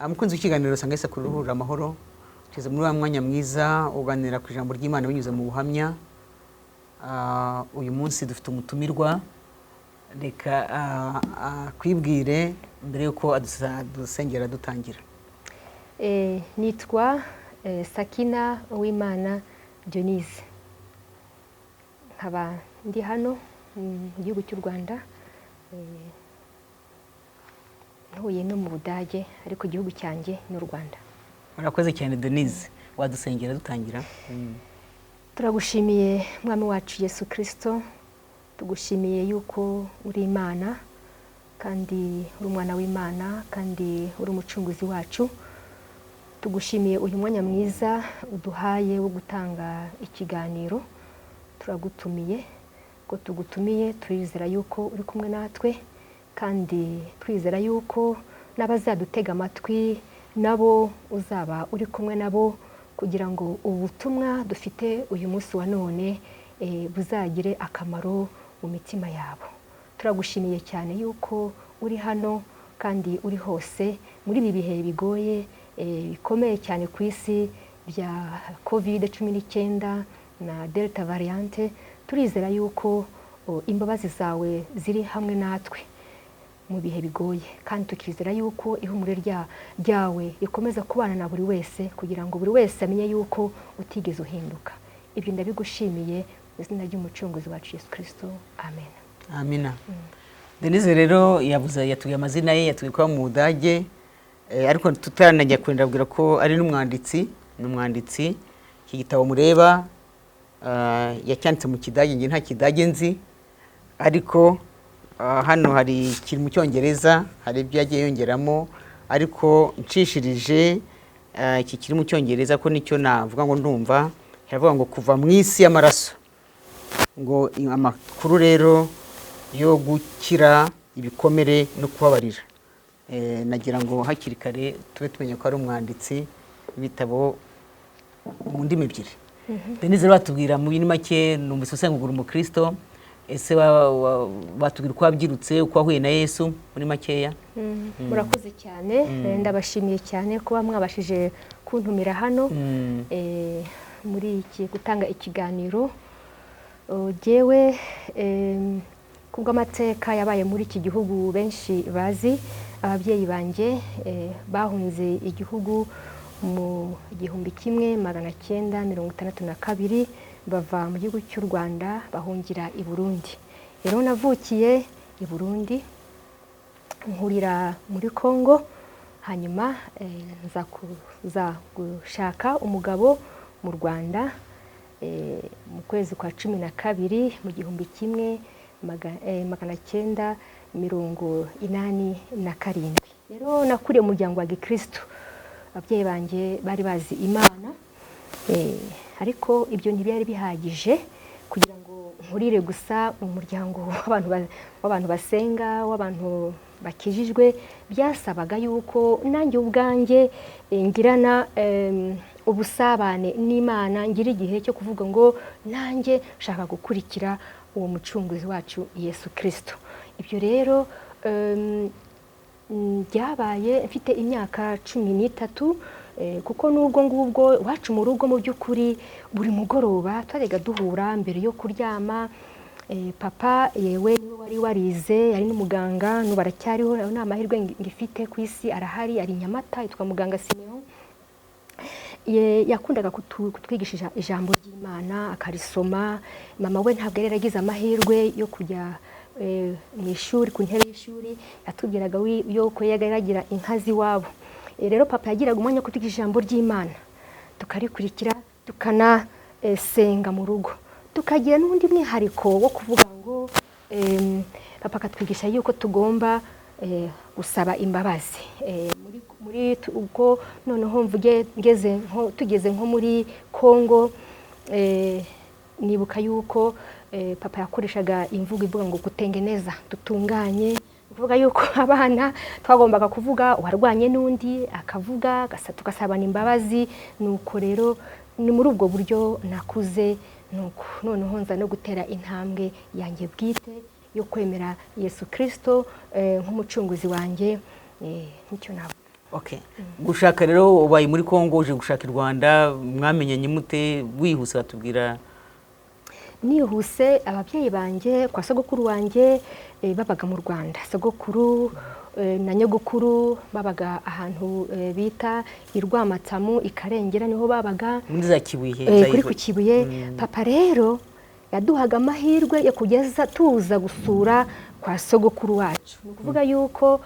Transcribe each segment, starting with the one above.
Mukunzi w'ikiganiro Sanga Yesu Akuruhure amahoro. Tugeze muri wa mwanya mwiza uganira ku ijambo ry'Imana binyuze mu buhamya. Uyu munsi dufite umutumirwa. Reka kwibwire mbere yuko adusengera dutangira. Nitwa Sanga Uwimana Denise. Nkaba ndi hano mu gihugu cy'u Rwanda. Ntuye no mu Budage ariko igihugu cyanjye n'u Rwanda. Murakoze cyane Denise, wadusengera dutangira. Turagushimiye mwami wacu Yesu Kristo, tugushimiye yuko uri Imana kandi uri umwana w'Imana kandi uri umucunguzi wacu. Tugushimiye uyu mwanya mwiza uduhaye wo gutanga ikiganiro. Turagutumiye ko tugutumiye, turizera yuko uri kumwe natwe kandi twizera yuko n'abazadutega amatwi nabo uzaba uri kumwe nabo kugira ngo ubutumwa dufite uyu munsi wa none buzagire akamaro mu mitima yabo. Turagushimiye cyane yuko uri hano kandi uri hose muri ibi bihe bigoye bikomeye cyane ku isi bya COVID-19 na Delta variante. Turizera yuko imbabazi zawe ziri hamwe natwe mu bihe bigoye kandi tukizera yuko ihumure ryawe rikomeza kubana na buri wese kugira ngo buri wese amenye yuko utigeze uhinduka. Ibyo ndabigushimiye mu izina ry'umucunguzi wacu Yesu Kristo. Amen. Amina. Denise rero yatubwiye amazina ye, yatubwiye ko mu Budage, ariko tutaranajya kwendabwira ko ari n'umwanditsi. Iki gitabo mureba yacyanditse mu Kidage, nge nta Kidage nzi, ariko hano hari kiri mu Cyongereza, hari ibyo yagiye yongeramo, ariko ncishirije iki kiri mu Cyongereza ko nicyo navuga ngo ndumva. Haravuga ngo kuva mu isi y'amaraso, ngo amakuru rero yo gukira ibikomere no kubabarira. Nagira ngo hakiri kare tube tumenye ko ari umwanditsi w'ibitabo mu ndimi ebyiri. Denise batubwira mu bintu make, numvise usengura umukristo. Ese batubwira uko wabyirutse, uko wahuye na Yesu muri makeya? Murakoze cyane. Ndabashimiye cyane kuba mwabashije kuntumira hano muri iki gutanga ikiganiro. Jewe kubw'amateka yabaye muri iki gihugu benshi bazi. Ababyeyi banjye bahunze igihugu mu 1962 bava mu gihugu cy'u Rwanda bahungira i Burundi. Rero navukiye i Burundi, nkurira muri Kongo, hanyuma nza gushaka umugabo mu Rwanda mu kwezi kwa 12 mu 1987. Rero nakuriye mu muryango wa Gikristo. Ababyeyi banjye bari bazi Imana, ariko ibyo ntibyari bihagije kugira ngo nkurire gusa mu muryango w'abantu basenga, w'abantu bakijijwe. Byasabaga yuko nanjye ubwanjye ngirana ubusabane n'Imana, ngira igihe cyo kuvuga ngo nanjye shaka gukurikira uwo mucunguzi wacu Yesu Kristo. Ibyo rero byabaye mfite imyaka 13, kuko nubwo ngubwo wacu mu rugo mu by'ukuri buri mugoroba twarega duhura mbere yo kuryama. Papa yewe niwe wari warize, yari n'umuganga, n'ubu aracyariho, ni amahirwe ngifite ku isi, arahari, ari Nyamata, yitwa muganga Simeon. Yakundaga kutwigisha ijambo ry'Imana akarisoma. Mama we ntabwo yari yaragize amahirwe yo kujya mu ishuri, ku ntebe y'ishuri. Yatubwiraga yuko yaragira inkazi wabo. Rero papa yagiraga umwanya wo kutwigisha ijambo ry'Imana, tukarikurikira, tukanasenga mu rugo. Tukagira n'undi mwihariko wo kuvuga ngo papa akatwigisha yuko tugomba gusaba imbabazi. Muri ubwo noneho tugeze nko muri Kongo, nibuka yuko papa yakoreshaga imvugo ivuga ngo kutengeneza, tutunganye. Kuvuga yuko abana twagombaga kuvuga uwarwanye n'undi akavuga, tugasabana imbabazi. Nuko rero ni muri ubwo buryo nakuze. Nuko noneho nza no gutera intambwe yanjye bwite yo kwemera Yesu Kristo nk'umucunguzi wanjye. Nicyo navuga. Okay. Gushaka rero ubaye muri Kongo uje gushaka i Rwanda mwamenyanye mute wihuse batubwira? Nihuse ababyeyi banjye kwa sogokuru wanjye babaga mu Rwanda. Sogokuru na nyogokuru babaga ahantu bita Irwamatamu Ikarengera niho babaga muri za Kibuye kuri ku Kibuye. Papa rero yaduhaga amahirwe yo kugeza tuza gusura kwa sogokuru wacu. Ni ukuvuga yuko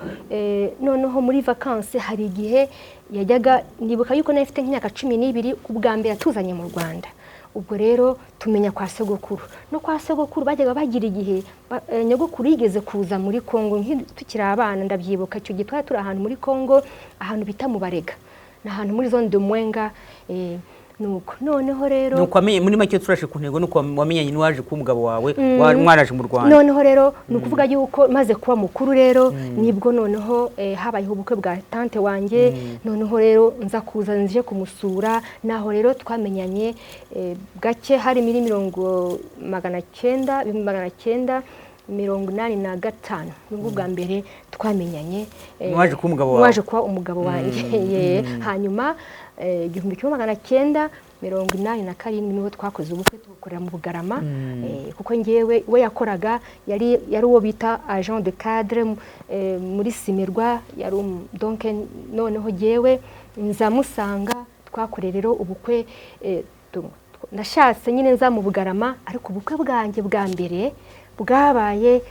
noneho muri vacances hari igihe yajyaga, nibuka yuko nayo ifite nk'imyaka 12 ubwa mbere atuzanye mu Rwanda. Ubwo rero tumenya kwa sogokuru. No kwa sogokuru bajyaga bagira igihe nyogokuru yigeze kuza muri Kongo tukiri abana, ndabyibuka icyo gihe twari turi ahantu muri Kongo, ahantu bita mu Barega. Na ahantu muri zone de Mwenga nuko noneho rero nuko amenye muri make turashe ku ntego nuko wamenyanye n'uwaje ku mugabo wawe mwaraje mu Rwanda. Noneho rero nukuvuga yuko maze kuba mukuru rero nibwo noneho habayeho ubukwe bwa tante wanjye. Noneho rero nza kuza nje kumusura, naho rero twamenyanye gake hari muri 1985 nubwo bwa mbere twamenyanye. Waje ku mugabo wawe? Waje kuba umugabo wanjye. Hanyuma 1987 niho twakoze ubukwe tukorera mu Bugarama. Kuko ngewe we yakoraga yari uwo bita agent de cadre muri Simirwa, yari donc noneho ngewe nzamusanga twakorera rero ubukwe. Nashatse nyine nza mu Bugarama, ariko ubukwe bwanjye bwa mbere bwabaye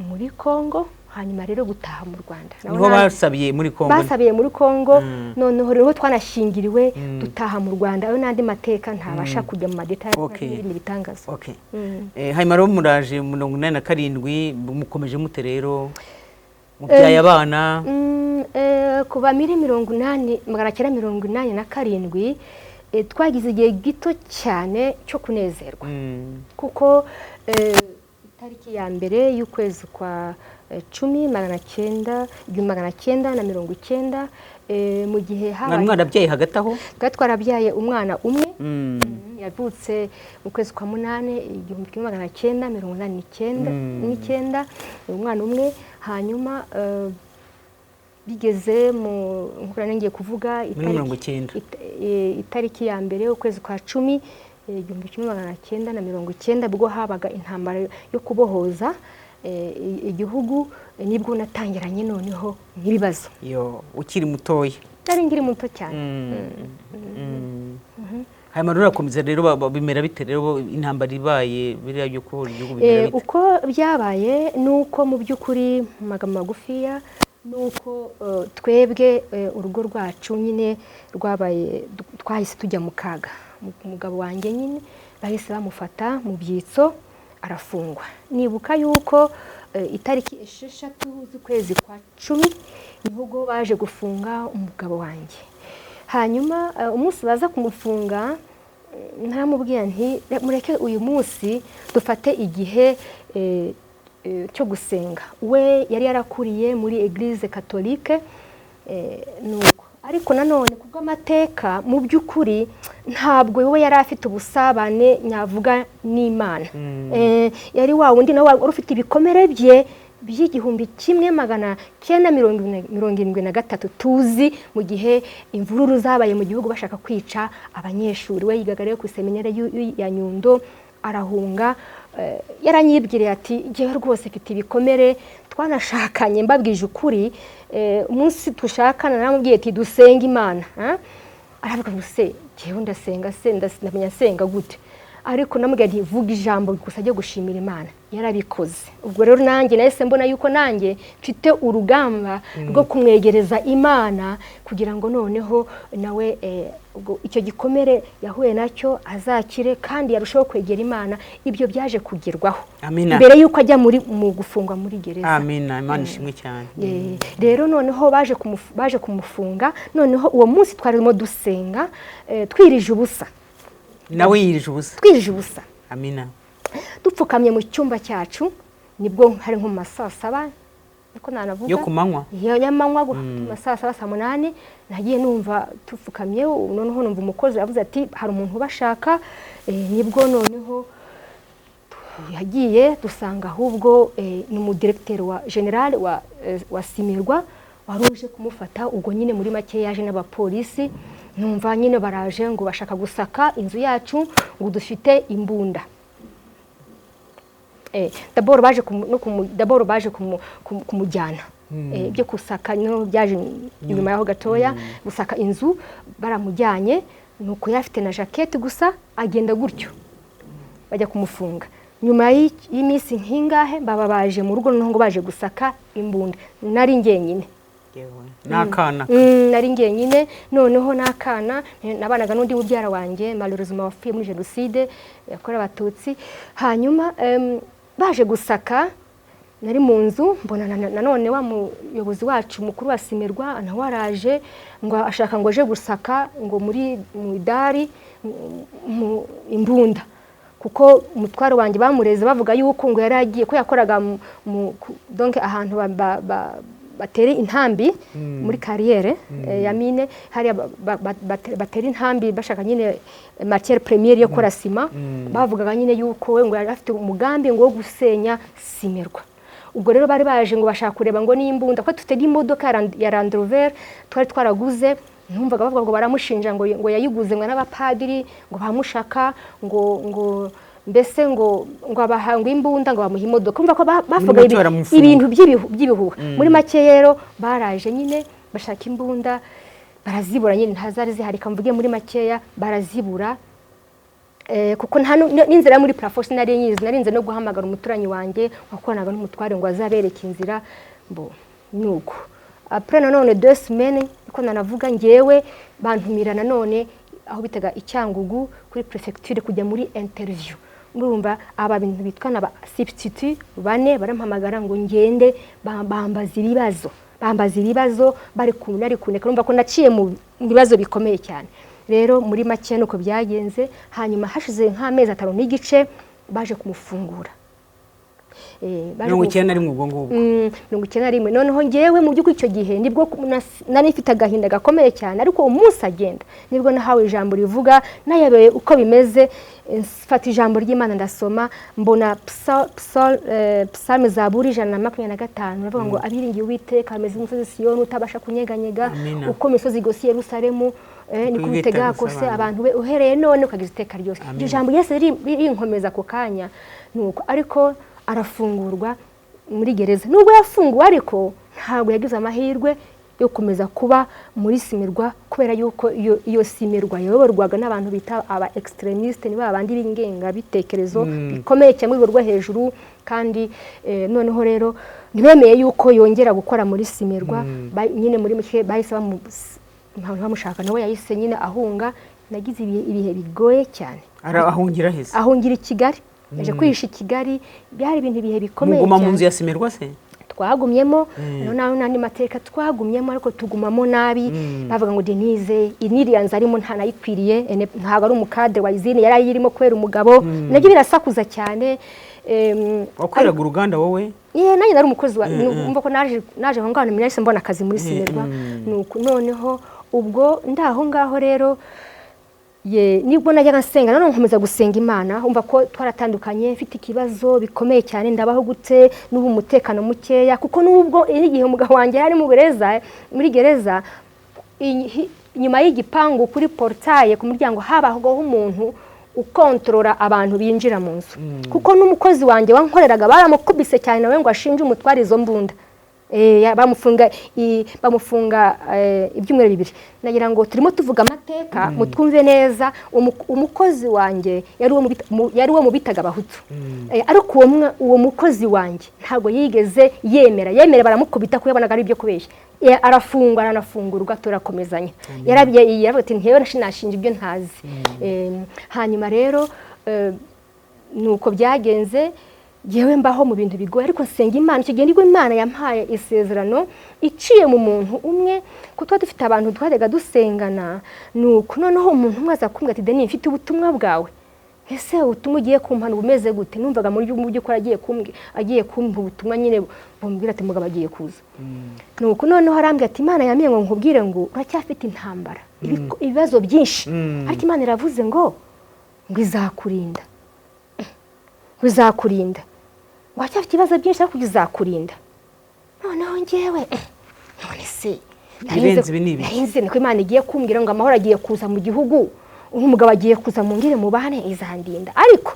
muri Kongo, hanyuma rero gutaha mu Rwanda. Niho basabiye muri Kongo? Basabiye muri Kongo. Noneho rero twanashingiriwe dutaha mu Rwanda. Ayo nandi mateka ntabasha kujya mu madetail n'ibindi bitangaza. Okay. Hanyuma rero muraje 87 mukomeje mute rero mubyaye abana? Kuva 1987 twagize igihe gito cyane cyo kunezerwa. Kuko itariki ya mbere y'ukwezi kwa 1990 mu gihe habaye mwarabyaye hagati aho? Twarabyaye umwana umwe yavutse mu kwezi kwa 8 1989 umwana umwe. Hanyuma bigeze mu nkura ngiye kuvuga itariki ya mbere ukwezi kwa 10 1990 bwo habaga intambara yo kubohoza igihugu, nibwo natangiranye noneho n'ibibazo. Ukiri mutoya? Nari ngiri muto cyane. Hanyuma rurakomeza rero bimera bite rero intambara ibaye biriya byo kubohora igihugu bimera bite? Uko byabaye nuko mu by'ukuri magambo magufiya nuko twebwe urugo rwacu nyine rwabaye twahise tujya mu kaga. Umugabo wanjye nyine bahise bamufata mu byitso arafungwa. Nibuka yuko itariki 6 z'ukwezi kwa 10 niho baje gufunga umugabo wanjye. Hanyuma umunsi baza kumufunga naramubwiye nti mureke uyu munsi dufate igihe cyo gusenga. We yari yarakuriye muri Eglise Catholique nuko, ariko nanone kubwo amateka mu by'ukuri ntabwo we yari afite ubusabane nyavuga n'Imana. Yari wa wundi nawe wari ufite ibikomere bye by'igihumbi 1973 tuzi mu gihe imvururu zabaye mu gihugu bashaka kwica abanyeshuri. We yigaga rero ku seminari ya Nyundo, arahunga. Yaranyibwiriye ati ngewe rwose mfite ibikomere. Twanashakanye mbabwije ukuri, umunsi tushakana naramubwiye ati dusenga Imana. Aravuga ngo se ngewe ndasenga se ndamenya senga gute? Ariko namubwiye nti vuga ijambo gusa ajye gushimira Imana. Yarabikoze. Ubwo rero nanjye nahise mbona yuko nanjye mfite urugamba rwo kumwegereza Imana kugira ngo noneho nawe icyo gikomere yahuye nacyo azakire kandi yarushaho kwegera Imana. Ibyo byaje kugerwaho mbere yuko ajya mu gufungwa muri gereza. Amina. Imana ishimwe cyane. Rero noneho baje kumufunga. Noneho uwo munsi twarimo dusenga twirije ubusa. Nawe yirije ubusa? Twirije ubusa. Amina. Dupfukamye mu cyumba cyacu, nibwo hari nko saa 7 niko nanavuga yo kumanywa. Y'amanywa saa 7 saa 8 nagiye numva tupfukamye. Noneho numva umukozi yavuze ati hari umuntu bashaka. Nibwo noneho yagiye dusanga ahubwo ni umudirecteur wa general wa Simirwa waruje kumufata. Ubwo nyine muri make yaje n'abapolisi, numva nyine baraje ngo bashaka gusaka inzu yacu ngo dufite imbunda. D'abord baje kumujyana. Ibyo kusaka no byaje nyuma yaho gatoya, gusaka inzu baramujyanye, nuko yafite na jacket gusa agenda gutyo bajya kumufunga. Nyuma y'iminsi nkingahe baba baje mu rugo noneho ngo baje gusaka imbunda. Nari ngenyine n'akana nari ngenyine, noneho n'akana nabanaga n'undi mubyara wanjye malheureusement wafiye muri jenoside yakorewe Abatutsi. Hanyuma baje gusaka, nari mu nzu mbona nanone wa muyobozi wacu mukuru wa Simerwa nawe waraje ngo ashaka ngo aje gusaka ngo muri mu idari mu imbunda, kuko umutwaro wanjye bamureze bavuga yuko ngo yari agiye ko yakoraga donc ahantu batera intambi muri carrière ya mine, hari batera intambi bashaka nyine matière première yo kora sima. Bavugaga nyine yuko we ngo yari afite umugambi ngo gusenya Simerwa. Ubwo rero bari baje ngo bashaka kureba ngo n'imbunda, ko dufite n'imodoka ya Land Rover twari twaraguze. Numvaga bavuga ngo baramushinja ngo yayiguze ngo n'abapadiri ngo bamushaka ngo mbese ngo abahanga imbunda ngo bamuha imodoka. Umva ko bavuga ibintu by'ibihuha. Muri make rero baraje nyine bashaka imbunda barazibura, nyine ntazari zihari, kamvuge muri makeya barazibura. Kuko nta n'inzira muri plafond nari nyizi, narinze no guhamagara umuturanyi wanjye wakoranaga n'umutware ngo azabereke inzira. Nuko après nanone 2 semaines ko nanavuga ngewe bantumira nanone aho bitaga Icyangugu kuri prefecture kujya muri interview. Murumva aba bintu bitwa na substitute bane barampamagara ngo ngende bambaza ibibazo bari kuneka. Urumva ko naciye mu bibazo bikomeye cyane. Rero muri make nuko byagenze. Hanyuma hashize nk'amezi 5 n'igice baje kumufungura. 91 ubwo ngubwo 91. Noneho ngewe mu by'uko icyo gihe nibwo nari mfite agahinda gakomeye cyane, ariko umunsi agenda nibwo nahawe ijambo rivuga, nayabeye uko bimeze. Mfata ijambo ry'Imana ndasoma, mbona psalm Zaburi 125 bavuga ngo abiringiye Uwiteka ameze nk'umusozi Siyoni utabasha kunyeganyega, uko imisozi igose Yerusalemu niko bitega kose abantu be uhereye none ukagize iteka ryose. Iryo jambo Yesu rinkomeza ku kanya. Nuko ariko arafungurwa muri gereza. Nubwo yafunguwe ariko ntabwo yagize amahirwe yo komeza kuba muri Simerwa, kubera yuko iyo Simerwa yayoborwaga n'abantu bita aba extremiste, ni babandi bingenga bitekerezo bikomeye cyane mu rwo hejuru. Kandi noneho rero ntibemeye yuko yongera gukora muri Simerwa. Nyine muri muke bahise bamushaka, nawe yahise nyine ahunga. Nagize ibihe bigoye cyane. Ahungira hese? Ahungira i Kigali. Yaje kwihisha i Kigali. Byari ibintu bihe bikomeye cyane. Muguma mu nzu ya Simerwa se? Twagumyemo noneho nandi mateka twagumyemo, ariko tugumamo nabi. Bavuga ngo Denise iniriyanza arimo ntanayikwiriye, ntabwo ari umukadre wa izine yari yirimo kwera umugabo. Nabyo birasakuza cyane. Wakoreraga uruganda wowe? Nanjye nari umukozi wa umva ko naje aho ngaho nahise mbona akazi muri Simerwa. Nuko noneho ubwo ndaho ngaho rero nibwo najyaga nsenga, none nkomeza gusenga Imana. Umva ko twaratandukanye, mfite ikibazo bikomeye cyane, ndabaho gute n'ubu umutekano mukeya, kuko nubwo igihe umugabo wanjye yari muri gereza inyuma y'igipangu kuri portail ku muryango habaho umuntu ukontorora abantu binjira mu nzu. Kuko n'umukozi wanjye wankoreraga baramukubise cyane nawe ngo ashinje umutware izo mbunda. Bamufunga ibyumweru 2. Nagira ngo turimo tuvuga amateka mutwumve neza. Umukozi wanjye yari uwo mubitaga Abahutu. Ariko uwo mukozi wanjye ntabwo yigeze yemera baramukubita ko yabonaga ari ibyo kubeshya. Aranafungurwa turakomezanya. Yaravuga ati ntewe nashinje ibyo ntazi. Hanyuma rero nuko byagenze. Yewe mbaho mu bintu bigoye, ariko nsenga Imana. Icyo gihe nibwo Imana yampaye isezerano iciye mu muntu umwe, ko twari dufite abantu twajyaga dusengana. Nuko noneho umuntu umwe aza kumbwira ati Denise mfite ubutumwa bwawe. Ese ubutumwa ugiye kumpana bumeze gute? Numvaga muri byo ko agiye kumpa ubutumwa nyine bumbwira ati mugabo agiye kuza. Nuko noneho arambwira ati Imana yamenye ngo nkubwire ngo uracyafite intambara, ibibazo byinshi, ariko Imana iravuze ngo izakurinda. Bizakurinda. Wacyafite ibibazo byinshi ariko bizakurinda. Noneho ngewe none se se narinze niko Imana igiye kumbwira ngo amahoro agiye kuza mu gihugu umugabo agiye kuza mu ngire mu bane izandinda ariko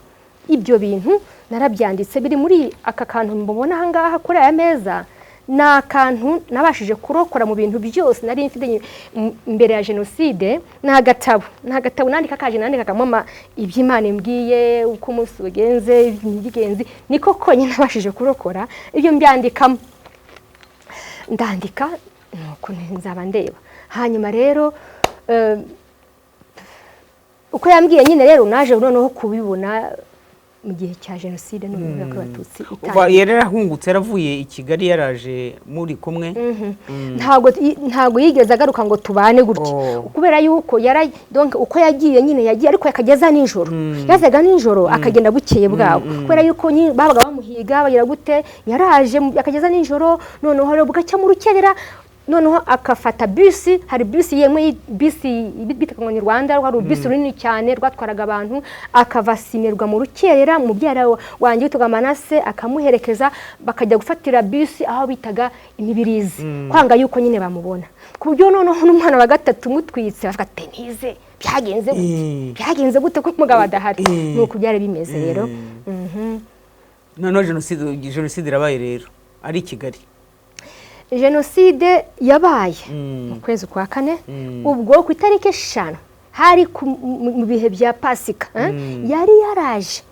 ibyo bintu narabyanditse biri muri aka kantu mbona aha ngaha kuri aya meza ni akantu nabashije kurokora mu bintu byose nari mfite mbere ya jenoside ni agatabo nandika kaje nandikagamo iby'Imana imbwiye uko umunsi ugenze ibigenzi niko konyine nabashije kurokora ibyo mbyandikamo ndandika nuko nzaba ndeba hanyuma rero uko yambwiye nyine rero naje noneho kubibona mu gihe cya jenoside n'umwe y'abatutsi yarahungutse yaravuye i Kigali yaraje muri kumwe ntago yigeze agaruka ngo tubane gutya kubera yuko donc uko yagiye nyine yagiye ariko yakageza nijoro yazaga nijoro akagenda bukeye bwaho kubera yuko babaga bamuhiga bagira gute yaraje akageza nijoro noneho rero bugacya mu rukerera noneho akafata bisi hari bisi yemwe bisi bitakangwa ni Rwanda rwa bisi runini cyane rwatwaraga abantu akavasimirwa mu rukerera mu byara wanjye witwa Manase akamuherekeza bakajya gufatira bisi aho bitaga imibirizi kwanga yuko nyine bamubona ku buryo noneho n'umwana wa gatatu mutwitse afaka Denise byagenze gute ko umugabo adahari nuko byari bimeze rero noneho jenoside irabaye rero ari i Kigali jenoside yabaye mu kwezi kwa kane ubwo ku itariki 5 hari mu bihe bya Pasika yari yaraje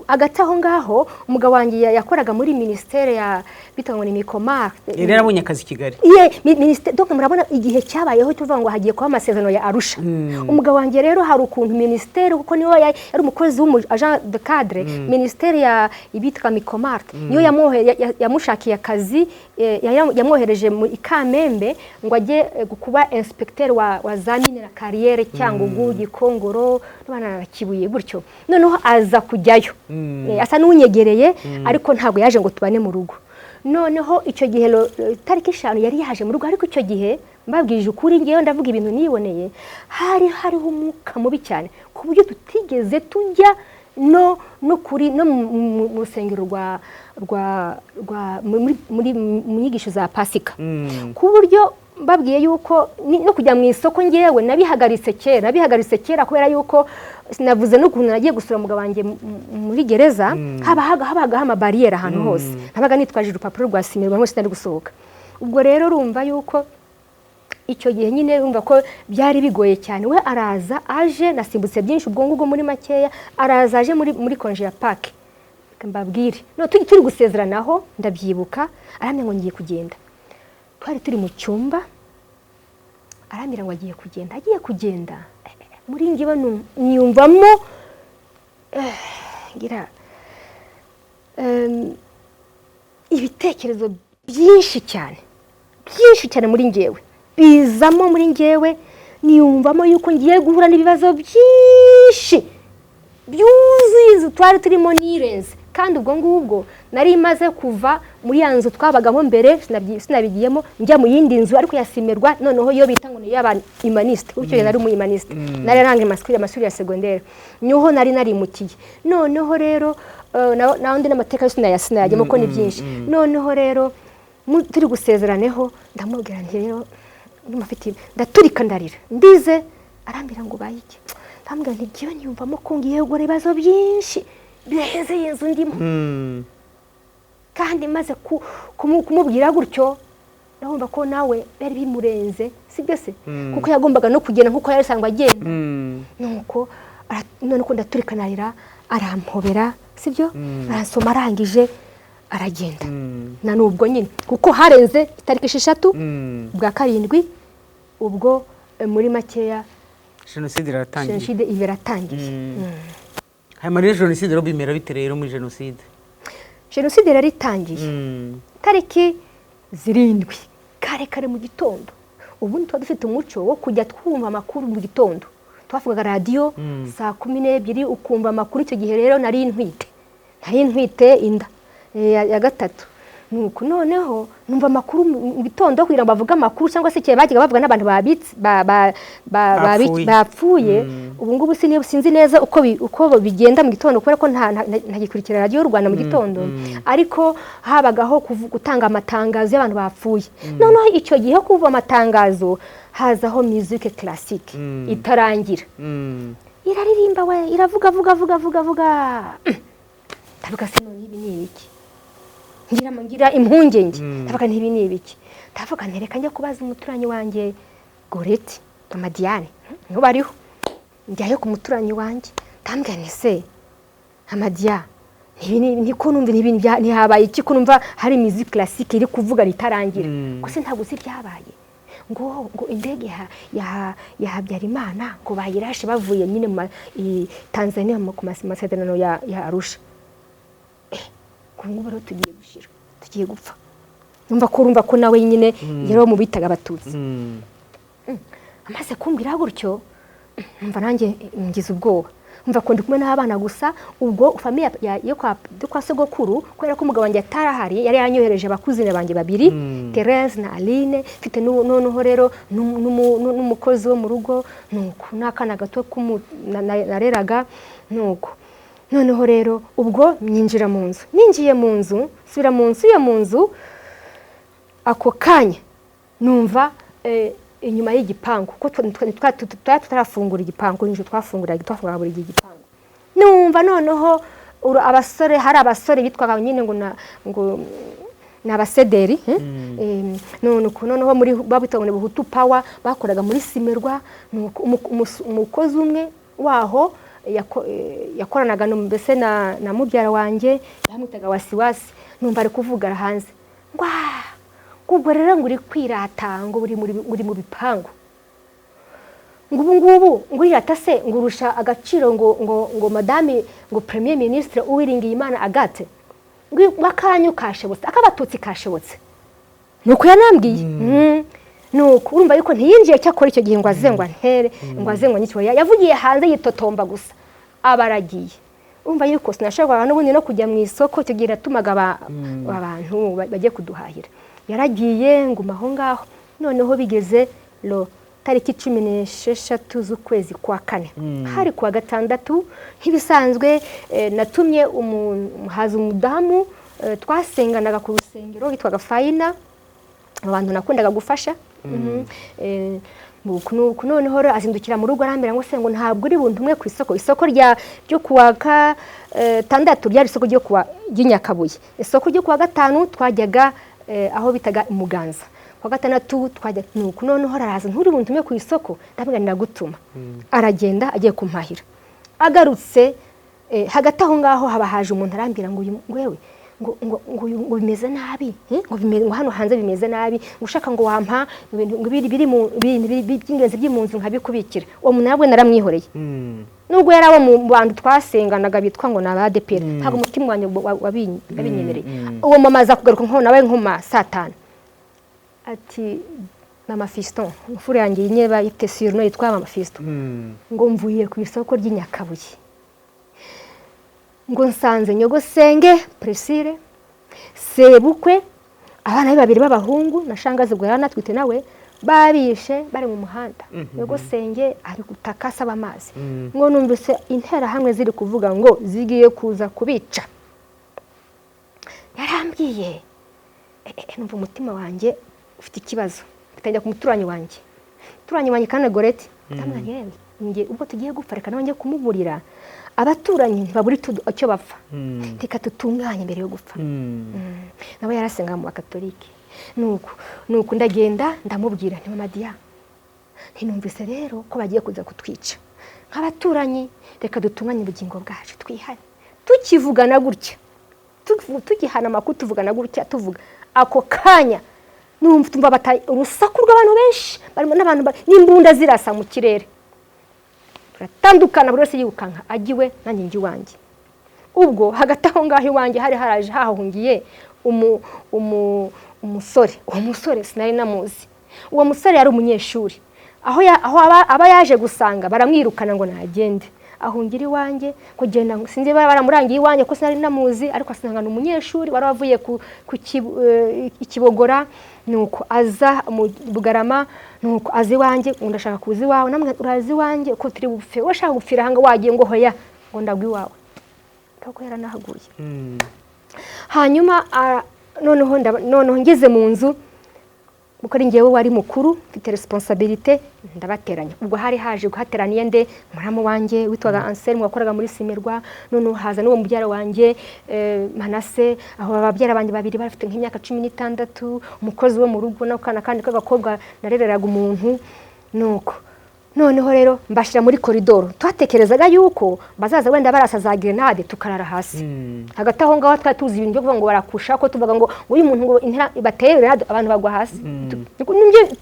agati aho ngaho umugabo wanjye yakoraga muri ministere ya bitangwa ni Mikomar yari yarabonye akazi i Kigali ministere donc murabona igihe cyabayeho tuvuga ngo hagiye kuba amasezerano ya Arusha umugabo wanjye rero hari ukuntu ministere kuko niyo yari umukozi agent de cadre ministere ya ibitwa Mikomar niyo yamushakiye akazi yamwohereje mu Ikamembe ngo ajye kuba inspecteur wa za mine na carrière cyangwa Gikongoro n'abana Kibuye gutyo noneho aza kujyayo asa n'unyegereye ariko ntabwo yaje ngo tubane mu rugo noneho icyo gihe tariki 5 yari yaje mu rugo ariko icyo gihe mbabwije ukuri ngiye ndavuga ibintu niboneye hariho umwuka mubi cyane ku buryo tutigeze tujya no kuri no mu rusengero muri nyigisho za Pasika ku buryo mbabwiye yuko no kujya mu isoko ngewe nabihagaritse kera kubera yuko sinavuze n'ukuntu nagiye gusura umugabo wanjye muri gereza habaga amabariyeri ahantu hose nabaga nitwaje urupapuro rwa simirwa hose nari gusohoka ubwo rero urumva yuko icyo gihe nyine urumva ko byari bigoye cyane we araza aje nasimbutse byinshi ubwo ngubwo muri makeya araza aje muri konje ya Pâques mbabwire no turi gusezeranaho ndabyibuka aramye ngo ngiye kugenda twari turi mu cyumba aramira ngo agiye kugenda muri ngiba niyumvamo ngira ibitekerezo byinshi cyane muri ngewe bizamo muri ngewe niyumvamo yuko ngiye guhura n'ibibazo byinshi byuzuye twari turimo nirenze kandi ubwo ngubwo nari imaze kuva muri ya nzu twabagamo mbere sinabigiyemo njya mu yindi nzu ariko yasimerwa noneho yo bita ngo ni y'aba humaniste ucyo nari mu humaniste nari range amashuri ya secondaire niho nari narimukiye noneho rero na undi n'amateka yose sinayajyemo ko ni byinshi noneho rero turi gusezeraneho ndamubwira nti rero ndaturika ndarira ndize arambira ngo bayike ndambwira nti giye nyumvamo ko ngiye gukora ibibazo byinshi birenze y'inzu ndimo kandi maze kumubwira gutyo ndabumva ko nawe bari bimurenze sibyo se kuko yagombaga no kugenda nkuko yari sangwa agenda nuko none ko ndaturika narira arampobera sibyo aransoma arangije aragenda na nubwo nyine kuko harenze itariki 6 bwa 7 ubwo muri makeya jenoside iratangiye hanyuma rero jenoside rero bimera bite rero muri jenoside yari itangiye tariki 7 kare mu gitondo ubundi tuba dufite umuco wo kujya twumva amakuru mu gitondo twavugaga radio saa 12 ukumva amakuru icyo gihe rero nari ntwite inda ya gatatu nuko noneho numva amakuru mu gitondo kugira ngo bavuge amakuru cyangwa se igihe bagiye bavuga n'abantu bapfuye ubu ngubu sinzi neza uko bigenda mu gitondo kubera ko ntagikurikira radiyo y'u Rwanda mu gitondo ariko habagaho gutanga amatangazo y'abantu bapfuye noneho icyo gihe kuva amatangazo hazaho musique classique itarangira iraririmba we iravuga ndavuga se none ibi ni ibiki ngira impungenge ndavuga ntibi ni ibiki ndavuga ntereka njya kubaza umuturanyi wanjye Goreti Amadiane ntubariho njyayo ku muturanyi wanjye ndambwira se Amadia niko numva ntihabaye iki ko numva hari musique classique iri kuvuga ritarangira gusa ntabwo si byabaye ngo indege ya Habyarimana ngo bayirashe bavuye nyine mu Tanzania ku masezerano ya Arusha ngo rero tugiye gupfa numva ko nawe nyine yero mu bitaga abatutsi amaze kumbwira gutyo numva nanjye ngize ubwoba numva ko ndi kumwe n'abana gusa ubwo famille yo kwa sogokuru kubera ko umugabo wanjye atarahari yari yanyohereje abakuzine banjye babiri Therese na Aline mfite noneho rero n'umukozi wo mu rugo nuko n'akana gato nareraga nuko noneho rero ubwo ninjira mu nzu ninjiye mu nzu sura mu nzu ako kanya numva inyuma y'igipangu ko tutarafungura igipangu n'inzu twafungura buri gipangu numva noneho hari abasore bitwaga nyine ngo n'abasederi noneho muri babitaga ngo Buhutu Power bakoraga muri Simerwa umukozi umwe waho yakoranaga mbese na mubyara wanjye yamwitaga Wasiwasi numva ari kuvuga hanze ubwo rero ngo uri kwirata ngo uri mu bipangu ngo ubu ngubu ngo irata se ngo urusha agaciro ngo madame ngo premier ministre Uwiringiyimana Agathe ngo bakanyu kashebotse akabatutsi kashebotse nuko yanambwiye nuko urumva yuko ntiyinjiye cyakora icyo gihe ngo azengwa ntere ngo azengwa n'icyo yavugiye hanze yitotomba gusa abaragiye urumva yuko sinashobora n'ubundi no kujya mu isoko cyo gihe natumaga abantu bagiye kuduhahira yaragiye nguma aho ngaho noneho bigeze tariki 16 z'ukwezi kwa kane hari kuwa gatandatu nk'ibisanzwe natumye haza umudamu twasenganaga ku rusengero witwaga Fayina abantu nakundaga gufasha noneho azindukira mu rugo arambira ngo se ngo ntabwo uri buntu umwe ku isoko ryo kuwa gatandatu ryari isoko ry'Inyakabuye isoko ryo kuwa gatanu twajyaga aho bitaga Umuganza kwa gatandatu twajya nuko noneho araza nturi buntu umwe ku isoko ndabwanira gutuma aragenda agiye kumpahira agarutse hagati aho ngaho haba haje umuntu arambira ngo wewe ngo bimeze nabi ngo hano hanze bimeze nabi ushaka ngo wampa ibintu biri mu by'ingenzi by'imunzu nkabikubikira uwo muntu nabwo naramwihoreye nubwo yari abo mu bantu twasenganaga bitwa ngo n'abadepera ntabwo umutima wanjye wabinyemereye uwo mama aza kugaruka nko nawe nkoma saa 5 ati mama Fiston mfure yanjye yinyeba ifite surno yitwa mama Fiston ngo mvuye ku isoko ry'Inyakabuye ngo nsanze nyogosenge Priscille sebukwe abana babiri b'abahungu na shangazi bwo yaranatwite nawe babishe bari mu muhanda nyogosenge ari gutaka asaba amazi ngo numvise intera hamwe ziri kuvuga ngo zigiye kuza kubica yarambwiye numva umutima wanjye ufite ikibazo bitangira ku muturanyi wanjye kandi Goreti ndamwanye nge ubwo tugiye gupfa reka nawe njye kumuburira abaturanyi ntibaburi icyo bapfa reka tutunganye mbere yo gupfa nawe yarasenga mu Bakatolike nuko ndagenda ndamubwira nti Mama Dia ntinumvise rero ko bagiye kuza kutwica nk'abaturanyi reka dutunganye ubugingo bwacu twihane tukivugana gutya tugihana amakuru tuvugana gutya tuvuga ako kanya numva bataye urusaku rw'abantu benshi barimo n'abantu n'imbunda zirasa mu kirere turatandukana buri wese yirukanka agiwe nanjye ngi wanjye ubwo hagati aho ngaho iwanjye hari haraje hahungiye umusore sinari namuzi uwo musore yari umunyeshuri aho aba yaje gusanga baramwirukana ngo nagende ahungira iwanjye kugenda sinzi baramurangiye iwanjye ko sinari namuzi ariko asangana umunyeshuri wari wavuye ku Ikibogora nuko aza mu Bugarama nuko azi iwanjye ndashaka kuzi iwawe namwe urazi iwanjye ko turi bupfe washaka gupfira hanga wagiye ngo hoya ngo ndagwi iwawe kako yaranahaguye hanyuma noneho ngeze mu nzu kuko ari ngewe wari mukuru mfite responsabilité ndabateranya ubwo hari haje guhateraniye nde muramu wanjye witwaga Anselme wakoraga muri Simerwa none haza n'uwo mubyara wanjye Manase aho ababyara banjye babiri bafite nk'imyaka 16 umukozi wo mu rugo n'akana kandi k'agakobwa narereraga umuntu nuko noneho rero mbashira muri koridoro twatekerezaga yuko bazaza wenda barasa grenade tukarara hasi hagati aho ngaho twatuzi ibintu byo kuvuga ngo barakusha ko tuvuga ngo uyu muntu ngo intera bateye grenade abantu bagwa hasi nibyo